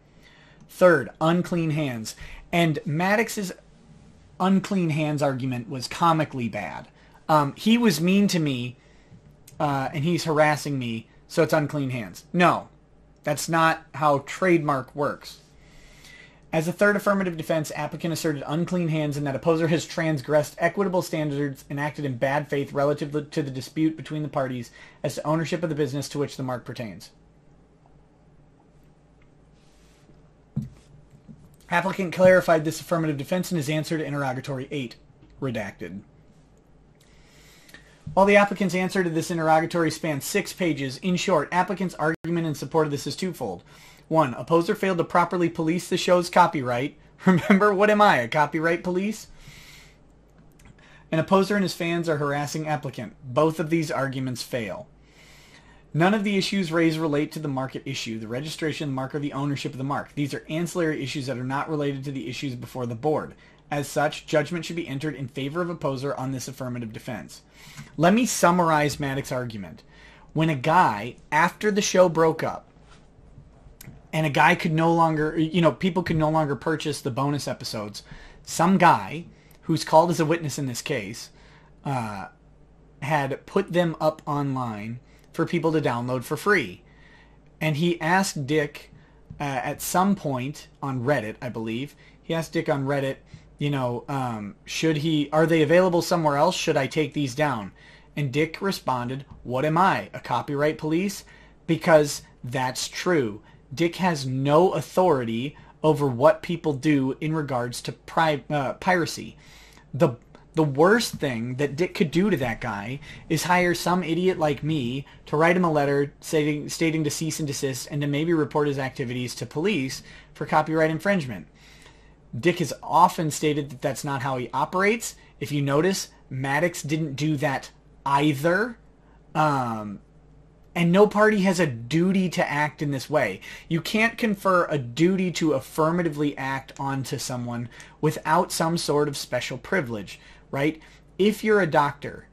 Third, unclean hands. And Maddox's unclean hands argument was comically bad. He was mean to me, and he's harassing me, so it's unclean hands. No, that's not how Trademark works. As a third affirmative defense, applicant asserted unclean hands in that opposer has transgressed equitable standards and acted in bad faith relative to the dispute between the parties as to ownership of the business to which the mark pertains. Applicant clarified this affirmative defense in his answer to interrogatory 8, redacted. While the applicant's answer to this interrogatory spans 6 pages, in short, applicant's argument in support of this is twofold. 1. Opposer failed to properly police the show's copyright. Remember, what am I, a copyright police? An opposer and his fans are harassing applicant. Both of these arguments fail. None of the issues raised relate to the market issue, the registration of the mark, or the ownership of the mark. These are ancillary issues that are not related to the issues before the board. As such, judgment should be entered in favor of opposer on this affirmative defense. Let me summarize Maddox's argument. When a guy, after the show broke up, and a guy could no longer, people could no longer purchase the bonus episodes, some guy, who's called as a witness in this case, had put them up online for people to download for free. And he asked Dick at some point on Reddit, I believe, he asked Dick on Reddit, are they available somewhere else? Should I take these down? And Dick responded, what am I, a copyright police? Because that's true. Dick has no authority over what people do in regards to piracy. The worst thing that Dick could do to that guy is hire some idiot like me to write him a letter stating to cease and desist and to maybe report his activities to police for copyright infringement. Dick has often stated that that's not how he operates. If you notice, Maddox didn't do that either. And no party has a duty to act in this way. You can't confer a duty to affirmatively act onto someone without some sort of special privilege, right? If you're a doctor,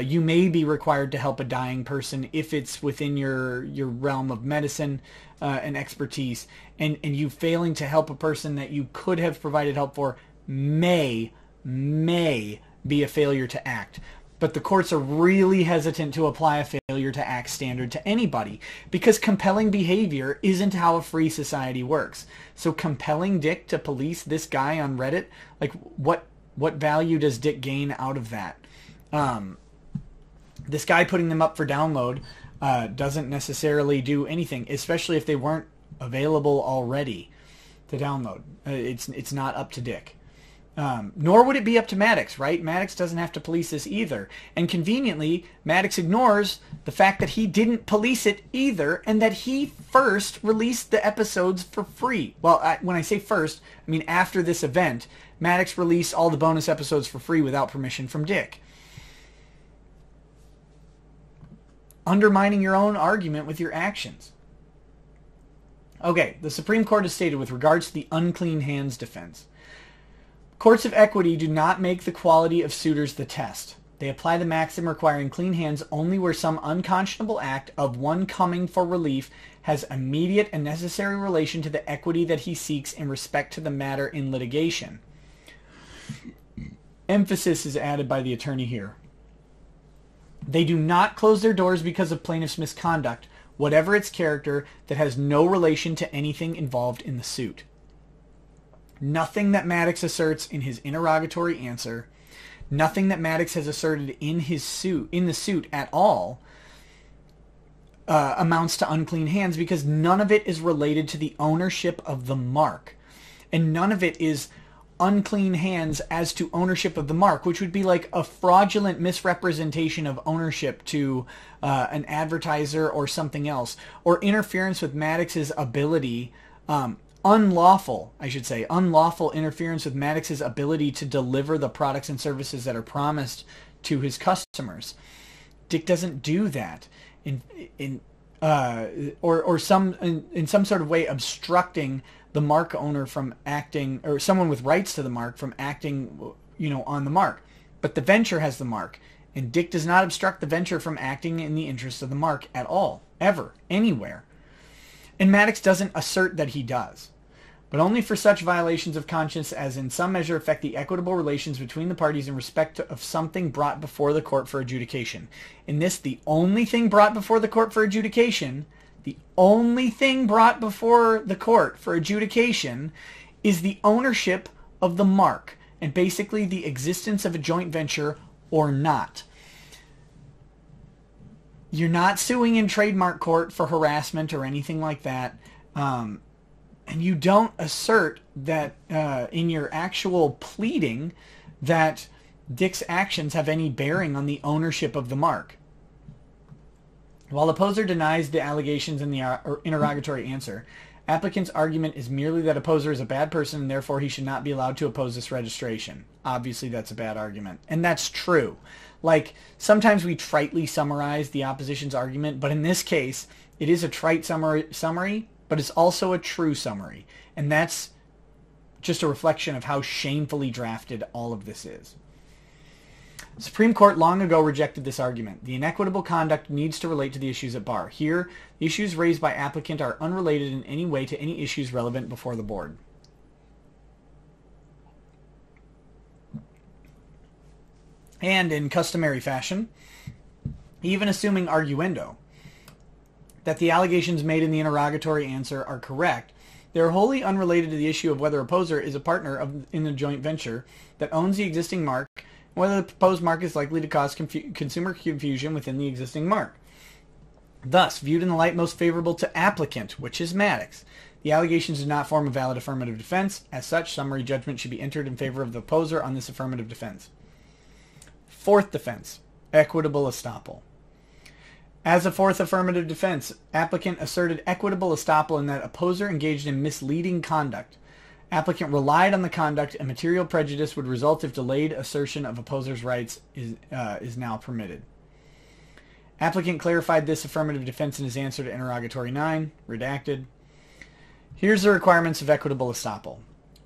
you may be required to help a dying person if it's within your realm of medicine and expertise, and you failing to help a person that you could have provided help for may be a failure to act. But the courts are really hesitant to apply a failure to act standard to anybody because compelling behavior isn't how a free society works. So compelling Dick to police this guy on Reddit, like what value does Dick gain out of that? This guy putting them up for download doesn't necessarily do anything, especially if they weren't available already to download. It's not up to Dick. Nor would it be up to Maddox, right? Maddox doesn't have to police this either. And conveniently, Maddox ignores the fact that he didn't police it either and that he first released the episodes for free. Well, when I say first, I mean after this event, Maddox released all the bonus episodes for free without permission from Dick. Undermining your own argument with your actions. Okay, the Supreme Court has stated with regards to the unclean hands defense, courts of equity do not make the quality of suitors the test. They apply the maxim requiring clean hands only where some unconscionable act of one coming for relief has immediate and necessary relation to the equity that he seeks in respect to the matter in litigation. Emphasis is added by the attorney here. They do not close their doors because of plaintiff's misconduct, whatever its character, that has no relation to anything involved in the suit. Nothing that Maddox asserts in his interrogatory answer, nothing that Maddox has asserted in the suit at all, amounts to unclean hands because none of it is related to the ownership of the mark. And none of it is unclean hands as to ownership of the mark, which would be like a fraudulent misrepresentation of ownership to an advertiser or something else, or interference with Maddox's ability, unlawful interference with Maddox's ability to deliver the products and services that are promised to his customers. Dick doesn't do that in some sort of way obstructing the mark owner from acting, or someone with rights to the mark from acting, on the mark. But the venture has the mark, and Dick does not obstruct the venture from acting in the interest of the mark at all, ever, anywhere. And Maddox doesn't assert that he does, but only for such violations of conscience as in some measure affect the equitable relations between the parties in respect of something brought before the court for adjudication. In this, the only thing brought before the court for adjudication is the ownership of the mark, and basically the existence of a joint venture or not. You're not suing in trademark court for harassment or anything like that. And you don't assert that in your actual pleading that Dick's actions have any bearing on the ownership of the mark. While opposer denies the allegations in the interrogatory answer, applicant's argument is merely that opposer is a bad person and therefore he should not be allowed to oppose this registration. Obviously that's a bad argument. And that's true. Like, sometimes we tritely summarize the opposition's argument, but in this case, it is a trite summary, but it's also a true summary. And that's just a reflection of how shamefully drafted all of this is. The Supreme Court long ago rejected this argument. The inequitable conduct needs to relate to the issues at bar. Here, the issues raised by applicant are unrelated in any way to any issues relevant before the board. And in customary fashion, even assuming arguendo, that the allegations made in the interrogatory answer are correct, they are wholly unrelated to the issue of whether opposer is a partner in the joint venture that owns the existing mark, whether the proposed mark is likely to cause consumer confusion within the existing mark. Thus, viewed in the light most favorable to applicant, which is Maddox, the allegations do not form a valid affirmative defense. As such, summary judgment should be entered in favor of the opposer on this affirmative defense. Fourth defense, equitable estoppel. As a fourth affirmative defense, applicant asserted equitable estoppel in that opposer engaged in misleading conduct. Applicant relied on the conduct, and material prejudice would result if delayed assertion of opposer's rights is now permitted. Applicant clarified this affirmative defense in his answer to interrogatory 9, redacted. Here's the requirements of equitable estoppel.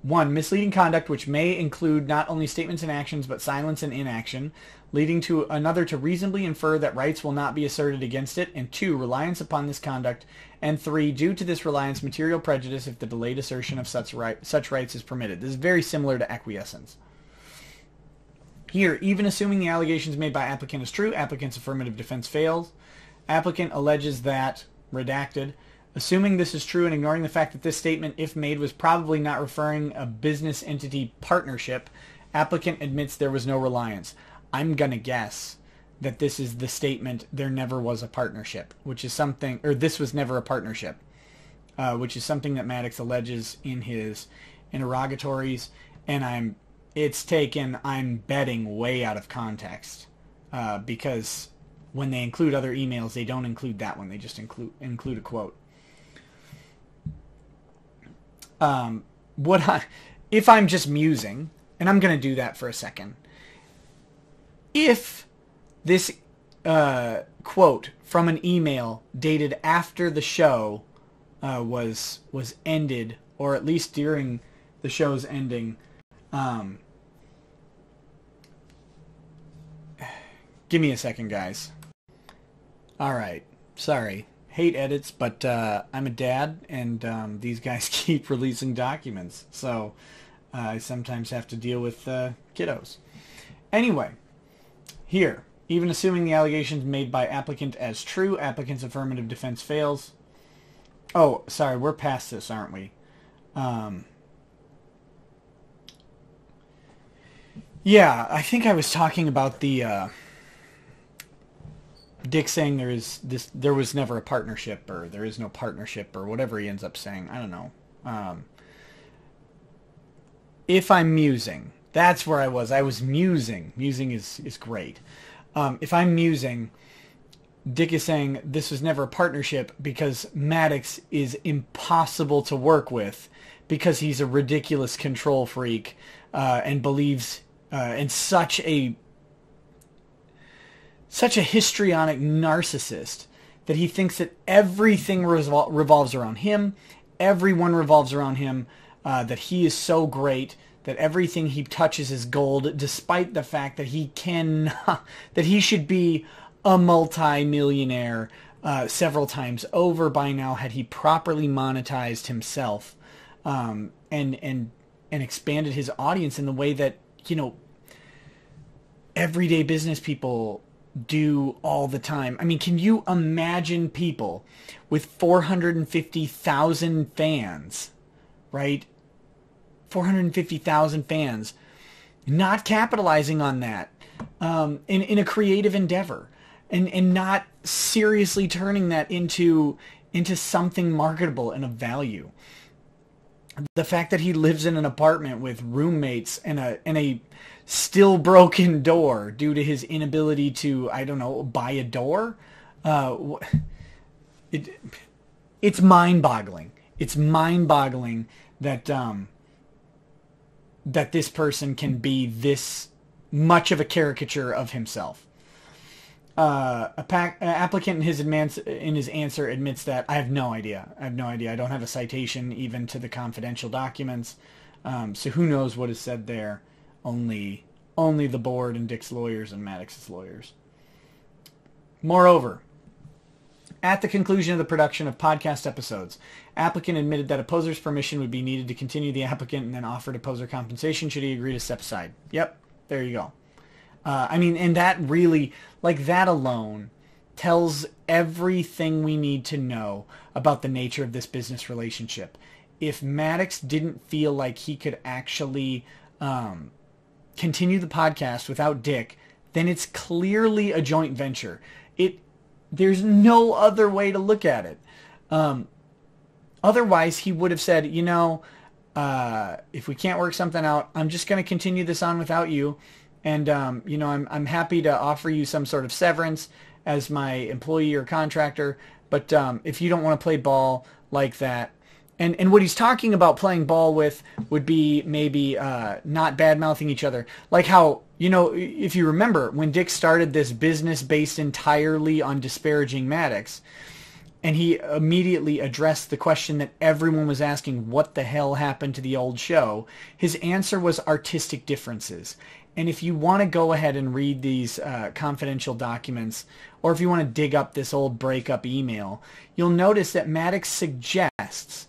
1. Misleading conduct which may include not only statements and actions but silence and inaction, leading to another to reasonably infer that rights will not be asserted against it, and 2. Reliance upon this conduct, and 3. Due to this reliance, material prejudice if the delayed assertion of such rights is permitted. This is very similar to acquiescence. Here, even assuming the allegations made by applicant is true, applicant's affirmative defense fails. Applicant alleges that, redacted, assuming this is true and ignoring the fact that this statement, if made, was probably not referring a business entity partnership, applicant admits there was no reliance. I'm going to guess that this is the statement, there never was a partnership, which is something, or this was never a partnership, which is something that Maddox alleges in his interrogatories, and I'm betting way out of context, because when they include other emails, they don't include that one, they just include a quote. If I'm just musing, and I'm going to do that for a second, if this quote from an email dated after the show was ended, or at least during the show's ending, give me a second, guys. All right, sorry. Hate edits, but I'm a dad, and these guys keep releasing documents, so I sometimes have to deal with kiddos. Anyway, here, even assuming the allegations made by applicant as true, applicant's affirmative defense fails. Oh, sorry, we're past this, aren't we? Yeah, I think I was talking about the Dick saying there was never a partnership, or there is no partnership, or whatever he ends up saying. I don't know. if I'm musing, that's where I was. I was musing. Musing is great. If I'm musing, Dick is saying this was never a partnership because Maddox is impossible to work with because he's a ridiculous control freak and believes in such a histrionic narcissist that he thinks that everything revolves around him, everyone revolves around him, that he is so great that everything he touches is gold, despite the fact that that he should be a multi-millionaire several times over by now had he properly monetized himself and expanded his audience in the way that, everyday business people do all the time. I mean, can you imagine people with 450,000 fans, right? 450,000 fans not capitalizing on that in a creative endeavor and not seriously turning that into something marketable and of value. The fact that he lives in an apartment with roommates and a still broken door due to his inability to, I don't know, buy a door. It's mind-boggling. It's mind-boggling that that this person can be this much of a caricature of himself. Applicant in his answer admits that I have no idea. I don't have a citation even to the confidential documents. So who knows what is said there? Only the board and Dick's lawyers and Maddox's lawyers. Moreover, at the conclusion of the production of podcast episodes, applicant admitted that opposer's permission would be needed to continue the applicant and then offered opposer compensation should he agree to step aside. Yep, there you go. And that really, that alone tells everything we need to know about the nature of this business relationship. If Maddox didn't feel like he could actually continue the podcast without Dick, then it's clearly a joint venture. There's no other way to look at it. Otherwise, he would have said, if we can't work something out, I'm just going to continue this on without you. And, I'm happy to offer you some sort of severance as my employee or contractor. But if you don't want to play ball like that, and what he's talking about playing ball with would be maybe not bad-mouthing each other. Like how, if you remember, when Dick started this business based entirely on disparaging Maddox, and he immediately addressed the question that everyone was asking, what the hell happened to the old show? His answer was artistic differences. And if you want to go ahead and read these confidential documents, or if you want to dig up this old breakup email, you'll notice that Maddox suggests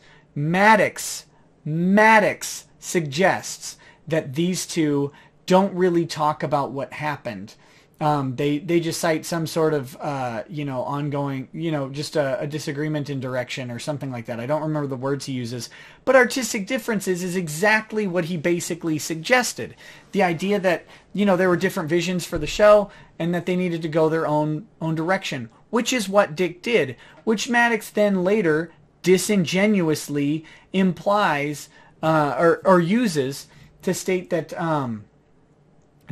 that these two don't really talk about what happened. They just cite some sort of, ongoing, just a disagreement in direction or something like that. I don't remember the words he uses. But artistic differences is exactly what he basically suggested. The idea that, there were different visions for the show and that they needed to go their own direction, which is what Dick did, which Maddox then later disingenuously implies or uses to state that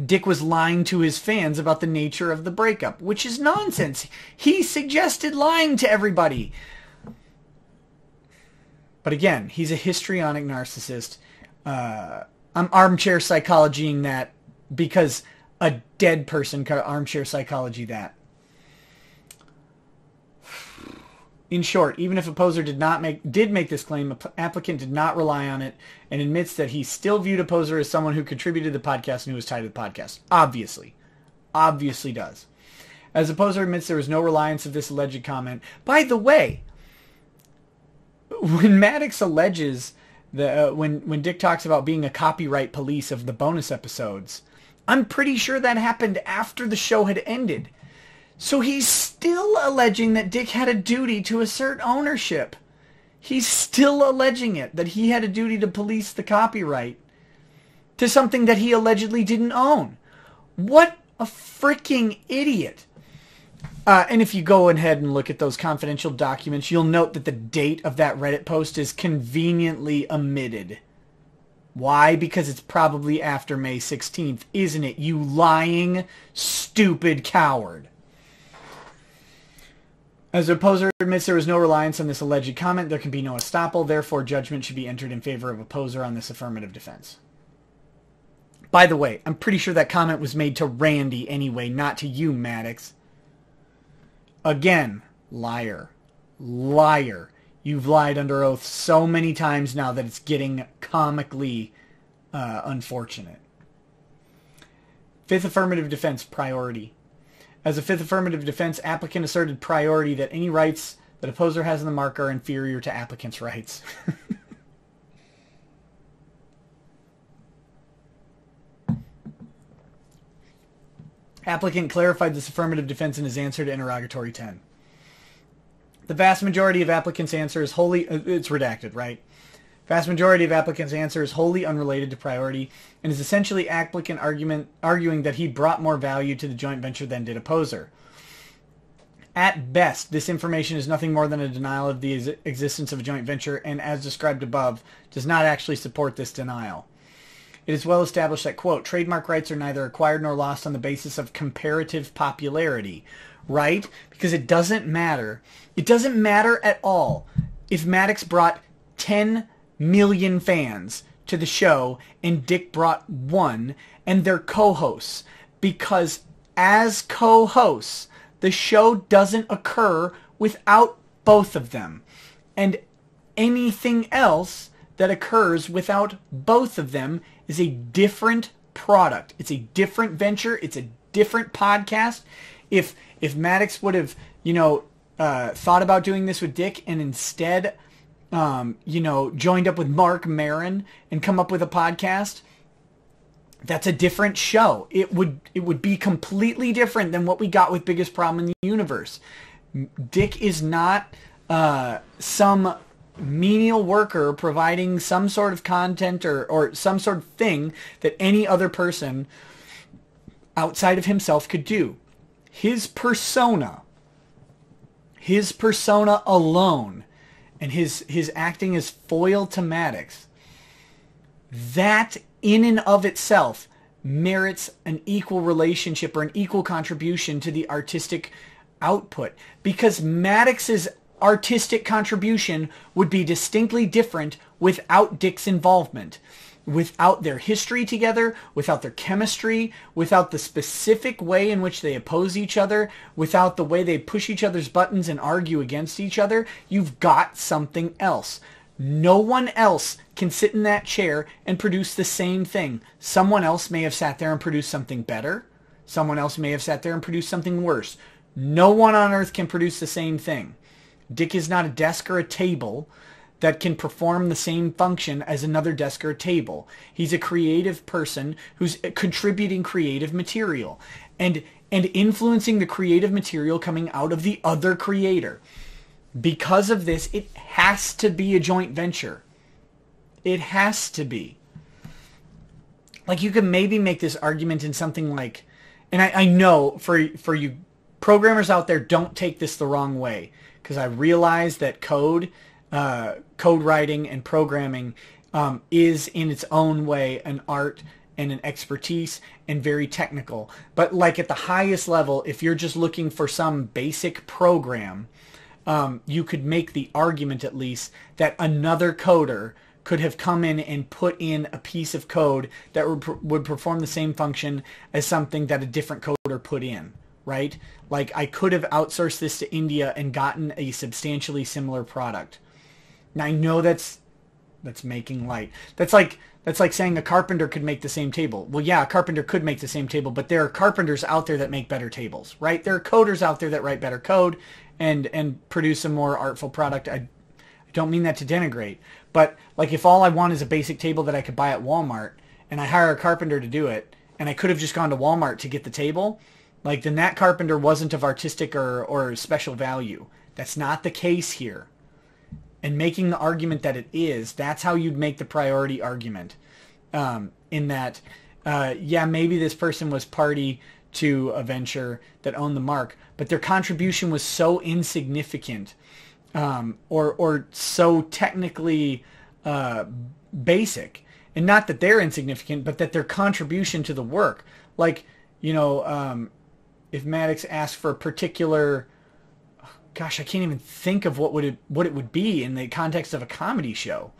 Dick was lying to his fans about the nature of the breakup, which is nonsense. He suggested lying to everybody. But again, he's a histrionic narcissist. I'm armchair psychologying that because a dead person could armchair psychology that. In short, even if opposer did make this claim, applicant did not rely on it and admits that he still viewed opposer as someone who contributed to the podcast and who was tied to the podcast. Obviously does. As opposer admits there was no reliance of this alleged comment. By the way, when Maddox alleges that when Dick talks about being a copyright police of the bonus episodes, I'm pretty sure that happened after the show had ended. So he's still alleging that Dick had a duty to assert ownership. He's still alleging it, that he had a duty to police the copyright to something that he allegedly didn't own. What a freaking idiot. And if you go ahead and look at those confidential documents, you'll note that the date of that Reddit post is conveniently omitted. Why? Because it's probably after May 16th, isn't it, you lying, stupid coward? As the opposer admits there was no reliance on this alleged comment, there can be no estoppel. Therefore, judgment should be entered in favor of opposer on this affirmative defense. By the way, I'm pretty sure that comment was made to Randy anyway, not to you, Maddox. Again, liar. Liar. You've lied under oath so many times now that it's getting comically unfortunate. Fifth affirmative defense, priority. As a fifth affirmative defense, applicant asserted priority that any rights that opposer has in the mark are inferior to applicant's rights. Applicant clarified this affirmative defense in his answer to interrogatory 10. The vast majority of applicants' answer is wholly... it's redacted, right? Vast majority of applicants' answer is wholly unrelated to priority and is essentially applicant arguing that he brought more value to the joint venture than did opposer. At best, this information is nothing more than a denial of the existence of a joint venture and, as described above, does not actually support this denial. It is well established that, quote, trademark rights are neither acquired nor lost on the basis of comparative popularity, right? Because it doesn't matter. It doesn't matter at all if Maddox brought 10 million fans to the show and Dick brought 1 and they're co-hosts, because as co-hosts the show doesn't occur without both of them, and anything else that occurs without both of them is a different product. It's a different venture. It's a different podcast. If Maddox would have thought about doing this with Dick and instead joined up with Mark Maron and come up with a podcast, that's a different show. It would be completely different than what we got with Biggest Problem in the Universe. Dick is not some menial worker providing some sort of content or some sort of thing that any other person outside of himself could do. His persona alone, and his acting as foil to Maddox, that in and of itself merits an equal relationship or an equal contribution to the artistic output, because Maddox's artistic contribution would be distinctly different without Dick's involvement, without their history together, without their chemistry, without the specific way in which they oppose each other, without the way they push each other's buttons and argue against each other. You've got something else. No one else can sit in that chair and produce the same thing. Someone else may have sat there and produced something better. Someone else may have sat there and produced something worse. No one on earth can produce the same thing. Dick is not a desk or a table that can perform the same function as another desk or a table. He's a creative person who's contributing creative material and influencing the creative material coming out of the other creator. Because of this, it has to be a joint venture. It has to be. Like, you can maybe make this argument in something like, and I know for you programmers out there, don't take this the wrong way, because I realize that code writing and programming is in its own way an art and an expertise and very technical. But like at the highest level, if you're just looking for some basic program, you could make the argument at least that another coder could have come in and put in a piece of code that would perform the same function as something that a different coder put in. Right? Like, I could have outsourced this to India and gotten a substantially similar product. Now, I know that's making light. That's like saying a carpenter could make the same table. Well, yeah, a carpenter could make the same table, but there are carpenters out there that make better tables, right? There are coders out there that write better code and produce a more artful product. I don't mean that to denigrate, but like, if all I want is a basic table that I could buy at Walmart and I hire a carpenter to do it, and I could have just gone to Walmart to get the table, like, then that carpenter wasn't of artistic or special value. That's not the case here. And making the argument that it is, that's how you'd make the priority argument. In that, yeah, maybe this person was party to a venture that owned the mark, but their contribution was so insignificant or so technically basic And not that they're insignificant, but that their contribution to the work. Like, if Maddox asked for a particular, gosh, I can't even think of what it would be in the context of a comedy show.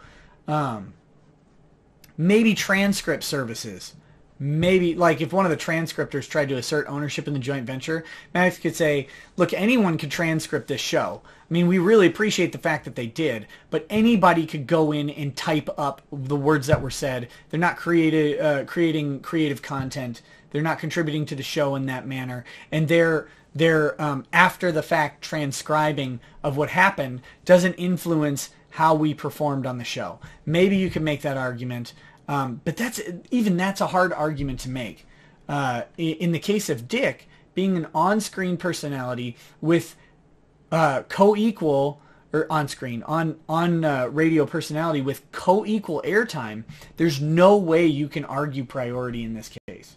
Maybe transcript services. Maybe, like, if one of the transcriptors tried to assert ownership in the joint venture, Maddox could say, look, anyone could transcript this show. I mean, we really appreciate the fact that they did, but anybody could go in and type up the words that were said. They're not creating creative content. They're not contributing to the show in that manner. And they're after the fact transcribing of what happened doesn't influence how we performed on the show. Maybe you could make that argument. But that's a hard argument to make. In the case of Dick, being an on-screen personality with co-equal, or on-screen, on radio personality with co-equal airtime, there's no way you can argue priority in this case.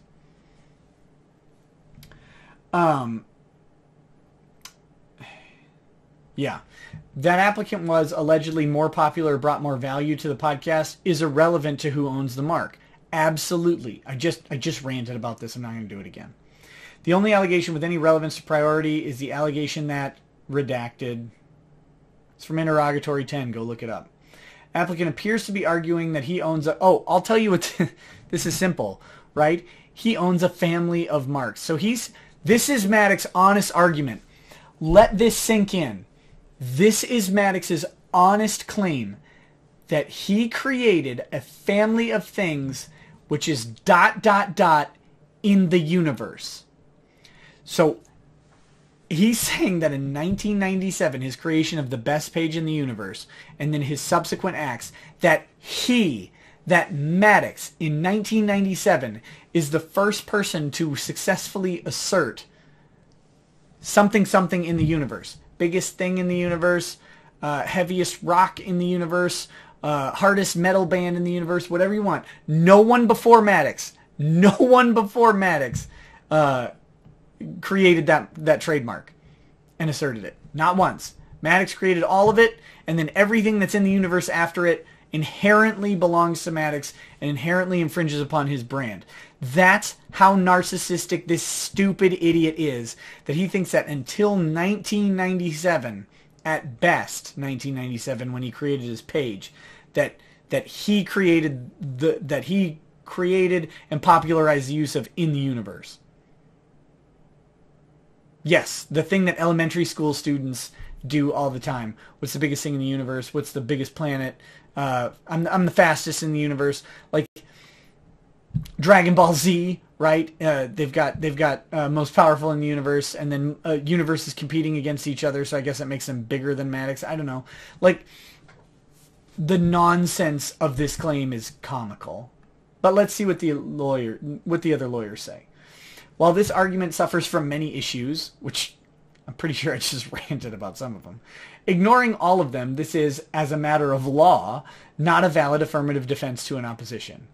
Yeah. That applicant was allegedly more popular or brought more value to the podcast is irrelevant to who owns the mark. Absolutely. I just ranted about this. I'm not going to do it again. The only allegation with any relevance to priority is the allegation that redacted. It's from Interrogatory 10. Go look it up. Applicant appears to be arguing that he owns I'll tell you what. This is simple, right? He owns a family of marks. So this is Maddox's honest argument. Let this sink in. This is Maddox's honest claim that he created a family of things which is ... in the universe. So he's saying that in 1997, his creation of the best page in the universe, and then his subsequent acts, that Maddox in 1997 is the first person to successfully assert something in the universe. Biggest thing in the universe, heaviest rock in the universe, hardest metal band in the universe, whatever you want. No one before Maddox created that trademark and asserted it. Not once. Maddox created all of it, and then everything that's in the universe after it inherently belongs to Maddox and inherently infringes upon his brand. That's how narcissistic this stupid idiot is, that he thinks that until 1997, at best 1997, when he created his page, that he created and popularized the use of in the universe. Yes, the thing that elementary school students do all the time. What's the biggest thing in the universe? What's the biggest planet? I'm the fastest in the universe. Like Dragon Ball Z, right? They've got most powerful in the universe, and then universes competing against each other. So I guess that makes them bigger than Maddox. I don't know. Like, the nonsense of this claim is comical. But let's see what the other lawyers say. While this argument suffers from many issues, which I'm pretty sure I just ranted about some of them, ignoring all of them, this is, as a matter of law, not a valid affirmative defense to an opposition.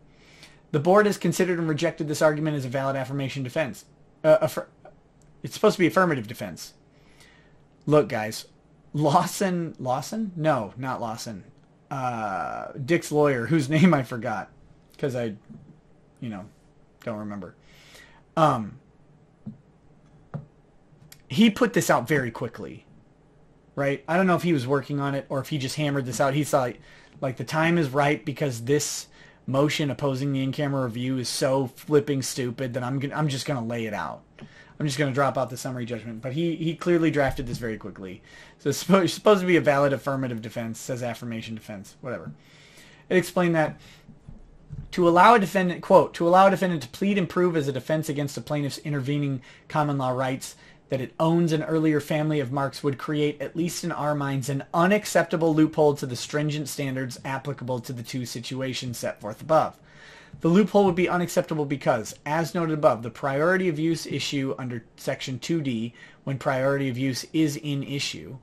The board has considered and rejected this argument as a valid affirmation defense. It's supposed to be affirmative defense. Look, guys, Lawson? No, not Lawson. Dick's lawyer, whose name I forgot, because I, don't remember. He put this out very quickly, right? I don't know if he was working on it or if he just hammered this out. He thought, like, the time is right because this motion opposing the in-camera review is so flipping stupid that I'm just going to lay it out. I'm just going to drop out the summary judgment. But he clearly drafted this very quickly. So it's supposed to be a valid affirmative defense, says affirmation defense, whatever. It explained that to allow a defendant, quote, to allow a defendant to plead and prove as a defense against a plaintiff's intervening common law rights that it owns an earlier family of marks would create, at least in our minds, an unacceptable loophole to the stringent standards applicable to the two situations set forth above. The loophole would be unacceptable because, as noted above, the priority of use issue under Section 2D, when priority of use is in issue,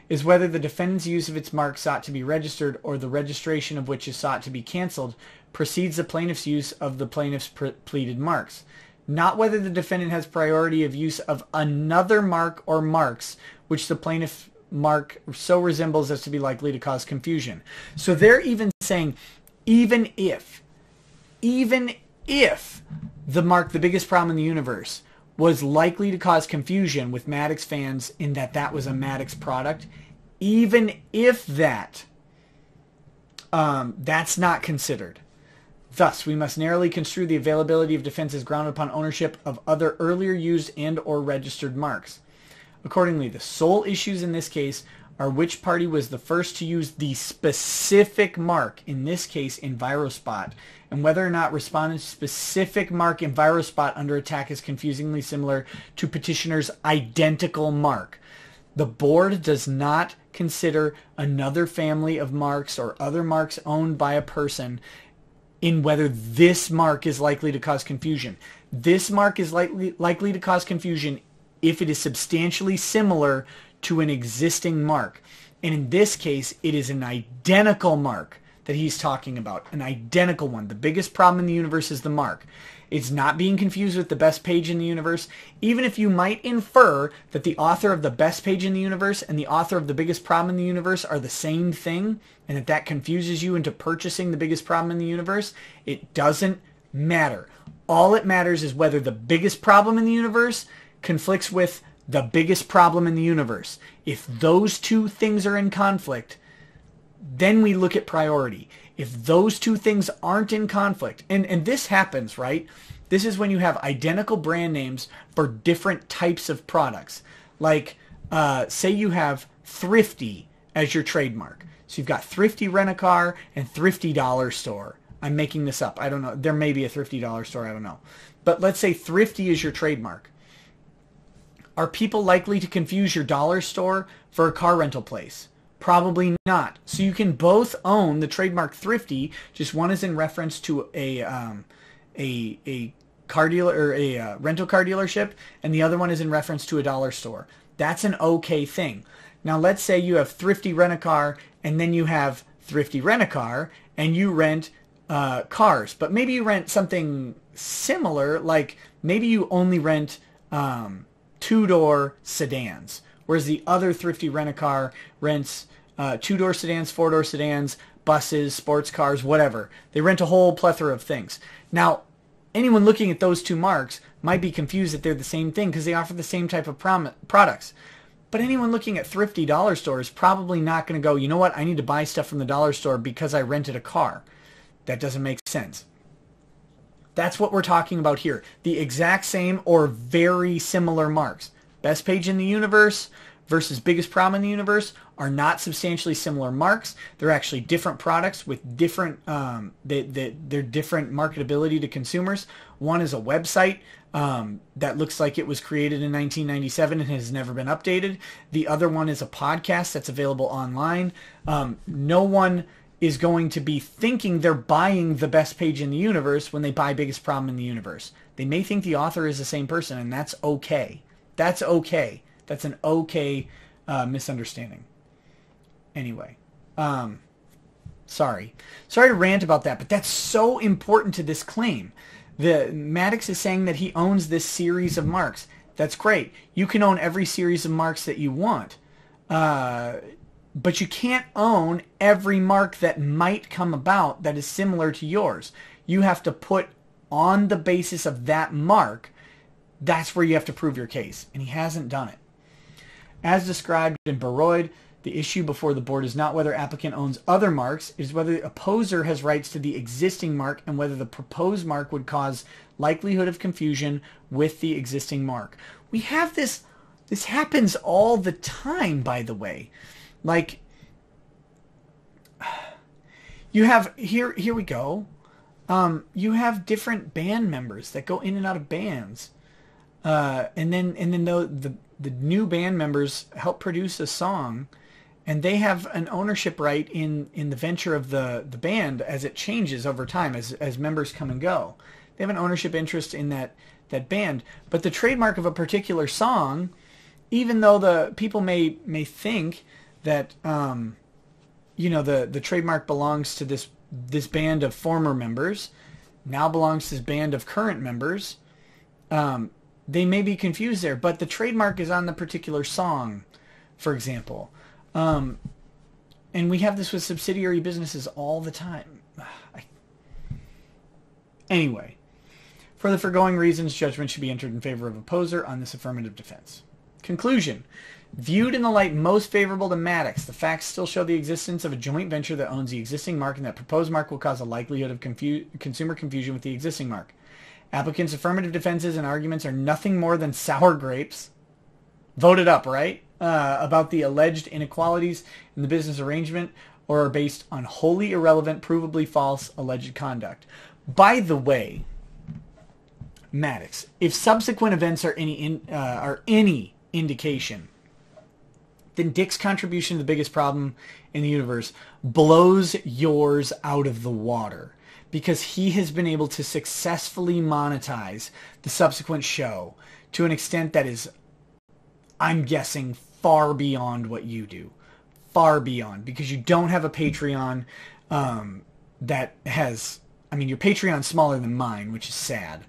is whether the defendant's use of its mark sought to be registered or the registration of which is sought to be canceled precedes the plaintiff's use of the plaintiff's pleaded marks, not whether the defendant has priority of use of another mark or marks which the plaintiff mark so resembles as to be likely to cause confusion. So they're even saying, even if even if the mark, the biggest problem in the universe, was likely to cause confusion with Maddox fans in that that was a Maddox product, even if that, that's not considered. Thus, we must narrowly construe the availability of defenses grounded upon ownership of other earlier used and or registered marks. Accordingly, the sole issues in this case are which party was the first to use the specific mark, in this case EnviroSpot, and whether or not respondent's specific mark EnviroSpot under attack is confusingly similar to petitioner's identical mark. The board does not consider another family of marks or other marks owned by a person in whether this mark is likely to cause confusion. This mark is likely to cause confusion if it is substantially similar to an existing mark. And in this case, it is an identical mark that he's talking about, an identical one. The biggest problem in the universe is the mark. It's not being confused with the best page in the universe, even if you might infer that the author of the best page in the universe and the author of the biggest problem in the universe are the same thing, and that confuses you into purchasing the biggest problem in the universe. It doesn't matter. All it matters is whether the biggest problem in the universe conflicts with the biggest problem in the universe. If those two things are in conflict, then we look at priority. If those two things aren't in conflict, and this happens, right? This is when you have identical brand names for different types of products. Like, say you have Thrifty as your trademark. So you've got Thrifty Rent-A-Car and Thrifty Dollar Store. I'm making this up. I don't know. There may be a Thrifty Dollar Store. I don't know. But let's say Thrifty is your trademark. Are people likely to confuse your dollar store for a car rental place? Probably not. So you can both own the trademark Thrifty. Just one is in reference to a car dealer or a rental car dealership, and the other one is in reference to a dollar store. That's an okay thing. Now let's say you have Thrifty Rent-A-Car, and then you have Thrifty Rent-A-Car, and you rent cars, but maybe you rent something similar, like maybe you only rent two-door sedans, whereas the other Thrifty Rent-A-Car rents two-door sedans, four-door sedans, buses, sports cars, whatever. They rent a whole plethora of things. Now, anyone looking at those two marks might be confused that they're the same thing because they offer the same type of products. But anyone looking at Thrifty Dollar Store is probably not going to go, you know what, I need to buy stuff from the dollar store because I rented a car. That doesn't make sense. That's what we're talking about here. The exact same or very similar marks. Best page in the universe versus biggest problem in the universe are not substantially similar marks. They're actually different products with different, they're different marketability to consumers. One is a website that looks like it was created in 1997 and has never been updated. The other one is a podcast that's available online. No one is going to be thinking they're buying the best page in the universe when they buy biggest problem in the universe. They may think the author is the same person, and that's okay. That's okay. That's an okay misunderstanding. Anyway, sorry to rant about that, but that's so important to this claim. The Maddox is saying that he owns this series of marks. That's great. You can own every series of marks that you want. But you can't own every mark that might come about that is similar to yours. You have to put on the basis of that mark, that's where you have to prove your case. And he hasn't done it. As described in Baroid, the issue before the board is not whether applicant owns other marks, it is whether the opposer has rights to the existing mark and whether the proposed mark would cause likelihood of confusion with the existing mark. We have this happens all the time, by the way. Like, you have, here we go. You have different band members that go in and out of bands. And then the new band members help produce a song, and they have an ownership right in the venture of the band as it changes over time, as members come and go. They have an ownership interest in that band. But the trademark of a particular song, even though the people may think that the trademark belongs to this band of former members, now belongs to this band of current members, they may be confused there, but the trademark is on the particular song, for example. And we have this with subsidiary businesses all the time. Anyway, for the foregoing reasons, judgment should be entered in favor of opposer on this affirmative defense. Conclusion. Viewed in the light most favorable to Maddox, the facts still show the existence of a joint venture that owns the existing mark and that proposed mark will cause a likelihood of consumer confusion with the existing mark. Applicants' affirmative defenses and arguments are nothing more than sour grapes. Voted up, right? About the alleged inequalities in the business arrangement, or are based on wholly irrelevant, provably false, alleged conduct. By the way, Maddox, if subsequent events are any indication, then Dick's contribution to the biggest problem in the universe blows yours out of the water, because he has been able to successfully monetize the subsequent show to an extent that is, I'm guessing, far beyond what you do. Far beyond, because you don't have a Patreon that has, I mean, your Patreon's smaller than mine, which is sad.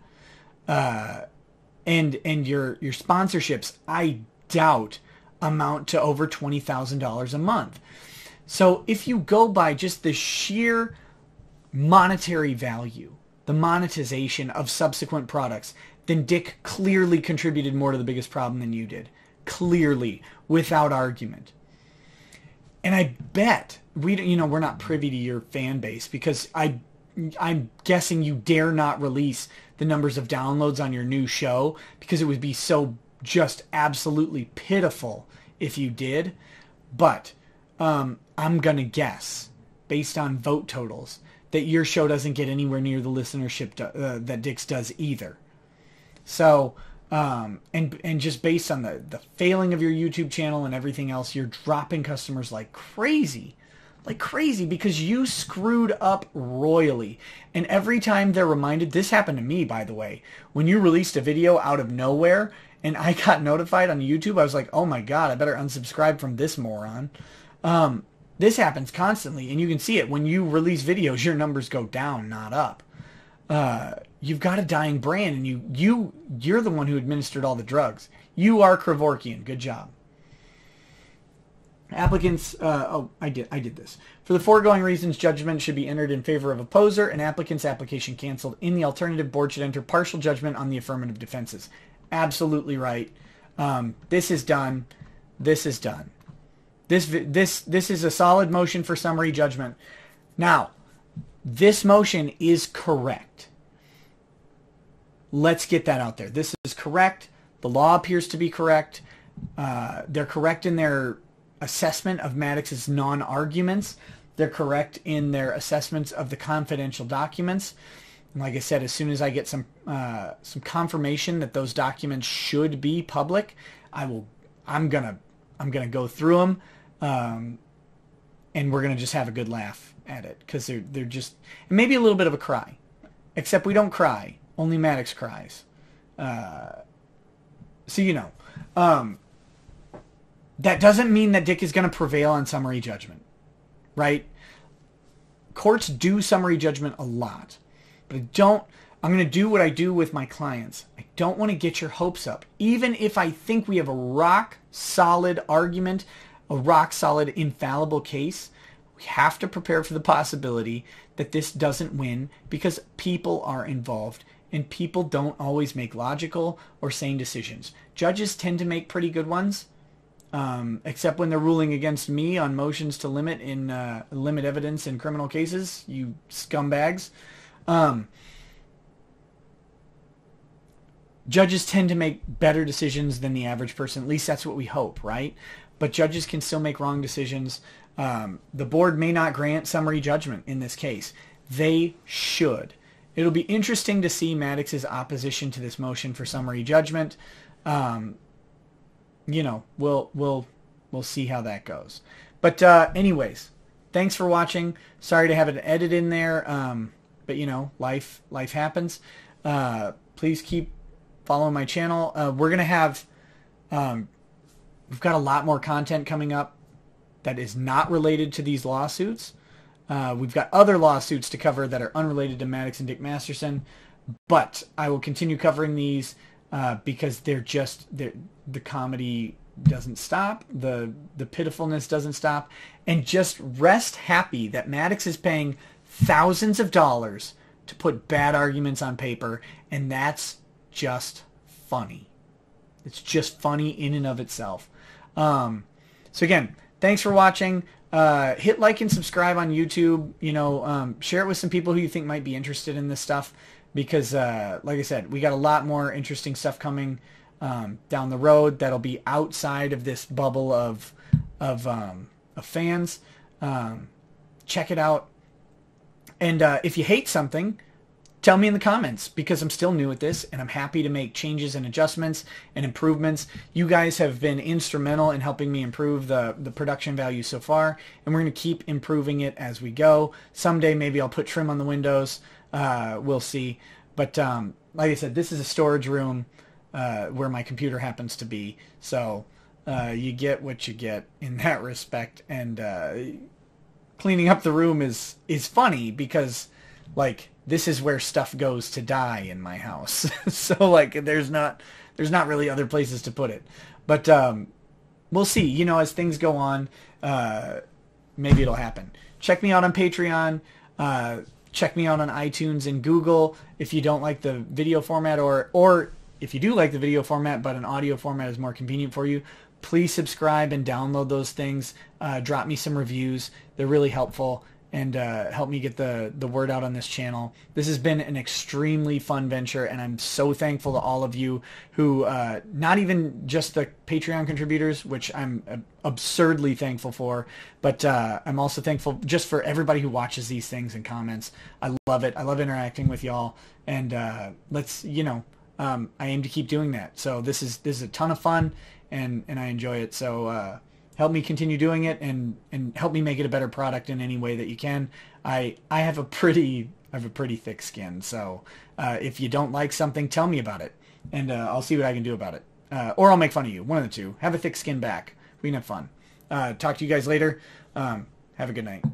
And your sponsorships, I doubt, amount to over $20,000 a month. So if you go by just the sheer monetary value, the monetization of subsequent products, then Dick clearly contributed more to the biggest problem than you did. Clearly, without argument. And I bet we're not privy to your fan base, because I'm guessing you dare not release the numbers of downloads on your new show, because it would be so just absolutely pitiful if you did. But I'm going to guess, based on vote totals, that your show doesn't get anywhere near the listenership that Dick's does either. So, and just based on the failing of your YouTube channel and everything else, you're dropping customers like crazy. Like crazy, because you screwed up royally. And every time they're reminded, this happened to me, by the way, when you released a video out of nowhere and I got notified on YouTube, I was like, oh my God, I better unsubscribe from this moron. This happens constantly, and you can see it. When you release videos, your numbers go down, not up. You've got a dying brand, and you're the one who administered all the drugs. You are Kevorkian. Good job. Applicants, I did this. For the foregoing reasons, judgment should be entered in favor of opposer, and applicant's application canceled. In the alternative, board should enter partial judgment on the affirmative defenses. Absolutely right. This is done. This is done. This is a solid motion for summary judgment. Now, this motion is correct. Let's get that out there. This is correct. The law appears to be correct. They're correct in their assessment of Maddox's non-arguments. They're correct in their assessments of the confidential documents. And like I said, as soon as I get some confirmation that those documents should be public, I'm gonna go through them, and we're gonna just have a good laugh at it, because they're just, and maybe a little bit of a cry, except we don't cry. Only Maddox cries. So that doesn't mean that Dick is going to prevail on summary judgment, right? Courts do summary judgment a lot, but I'm going to do what I do with my clients. I don't want to get your hopes up. Even if I think we have a rock solid argument, a rock solid infallible case, we have to prepare for the possibility that this doesn't win, because people are involved and people don't always make logical or sane decisions. Judges tend to make pretty good ones. Except when they're ruling against me on motions to limit evidence in criminal cases, you scumbags. Judges tend to make better decisions than the average person. At least that's what we hope, right? But judges can still make wrong decisions. The board may not grant summary judgment in this case. They should. It'll be interesting to see Maddox's opposition to this motion for summary judgment. We'll see how that goes. But anyways, thanks for watching. Sorry to have an edit in there, but life happens. Please keep following my channel. We're gonna have we've got a lot more content coming up that is not related to these lawsuits. We've got other lawsuits to cover that are unrelated to Maddox and Dick Masterson, but I will continue covering these because the comedy doesn't stop, the pitifulness doesn't stop, and just rest happy that Maddox is paying thousands of dollars to put bad arguments on paper, and that's just funny. It's just funny in and of itself. So again, thanks for watching. Hit like and subscribe on YouTube. Share it with some people who you think might be interested in this stuff, because like I said, we got a lot more interesting stuff coming down the road that'll be outside of this bubble of fans. Check it out. And if you hate something, tell me in the comments, because I'm still new at this and I'm happy to make changes and adjustments and improvements. You guys have been instrumental in helping me improve the production value so far, and we're going to keep improving it as we go. Someday maybe I'll put trim on the windows. We'll see. But like I said, this is a storage room where my computer happens to be. So you get what you get in that respect. And cleaning up the room is funny, because like this is where stuff goes to die in my house. So like there's not really other places to put it. But we'll see, as things go on, maybe it'll happen. Check me out on Patreon. Check me out on iTunes and Google if you don't like the video format, or if you do like the video format but an audio format is more convenient for you. Please subscribe and download those things. Drop me some reviews. They're really helpful, and help me get the word out on this channel. This has been an extremely fun venture, and I'm so thankful to all of you who, not even just the Patreon contributors, which I'm absurdly thankful for, but I'm also thankful just for everybody who watches these things and comments. I love it. I love interacting with y'all, and let's, I aim to keep doing that. So this is a ton of fun, and I enjoy it. So help me continue doing it, and help me make it a better product in any way that you can. I have a pretty thick skin, so if you don't like something, tell me about it, and I'll see what I can do about it. Or I'll make fun of you. One of the two. Have a thick skin back. We can have fun. Talk to you guys later. Have a good night.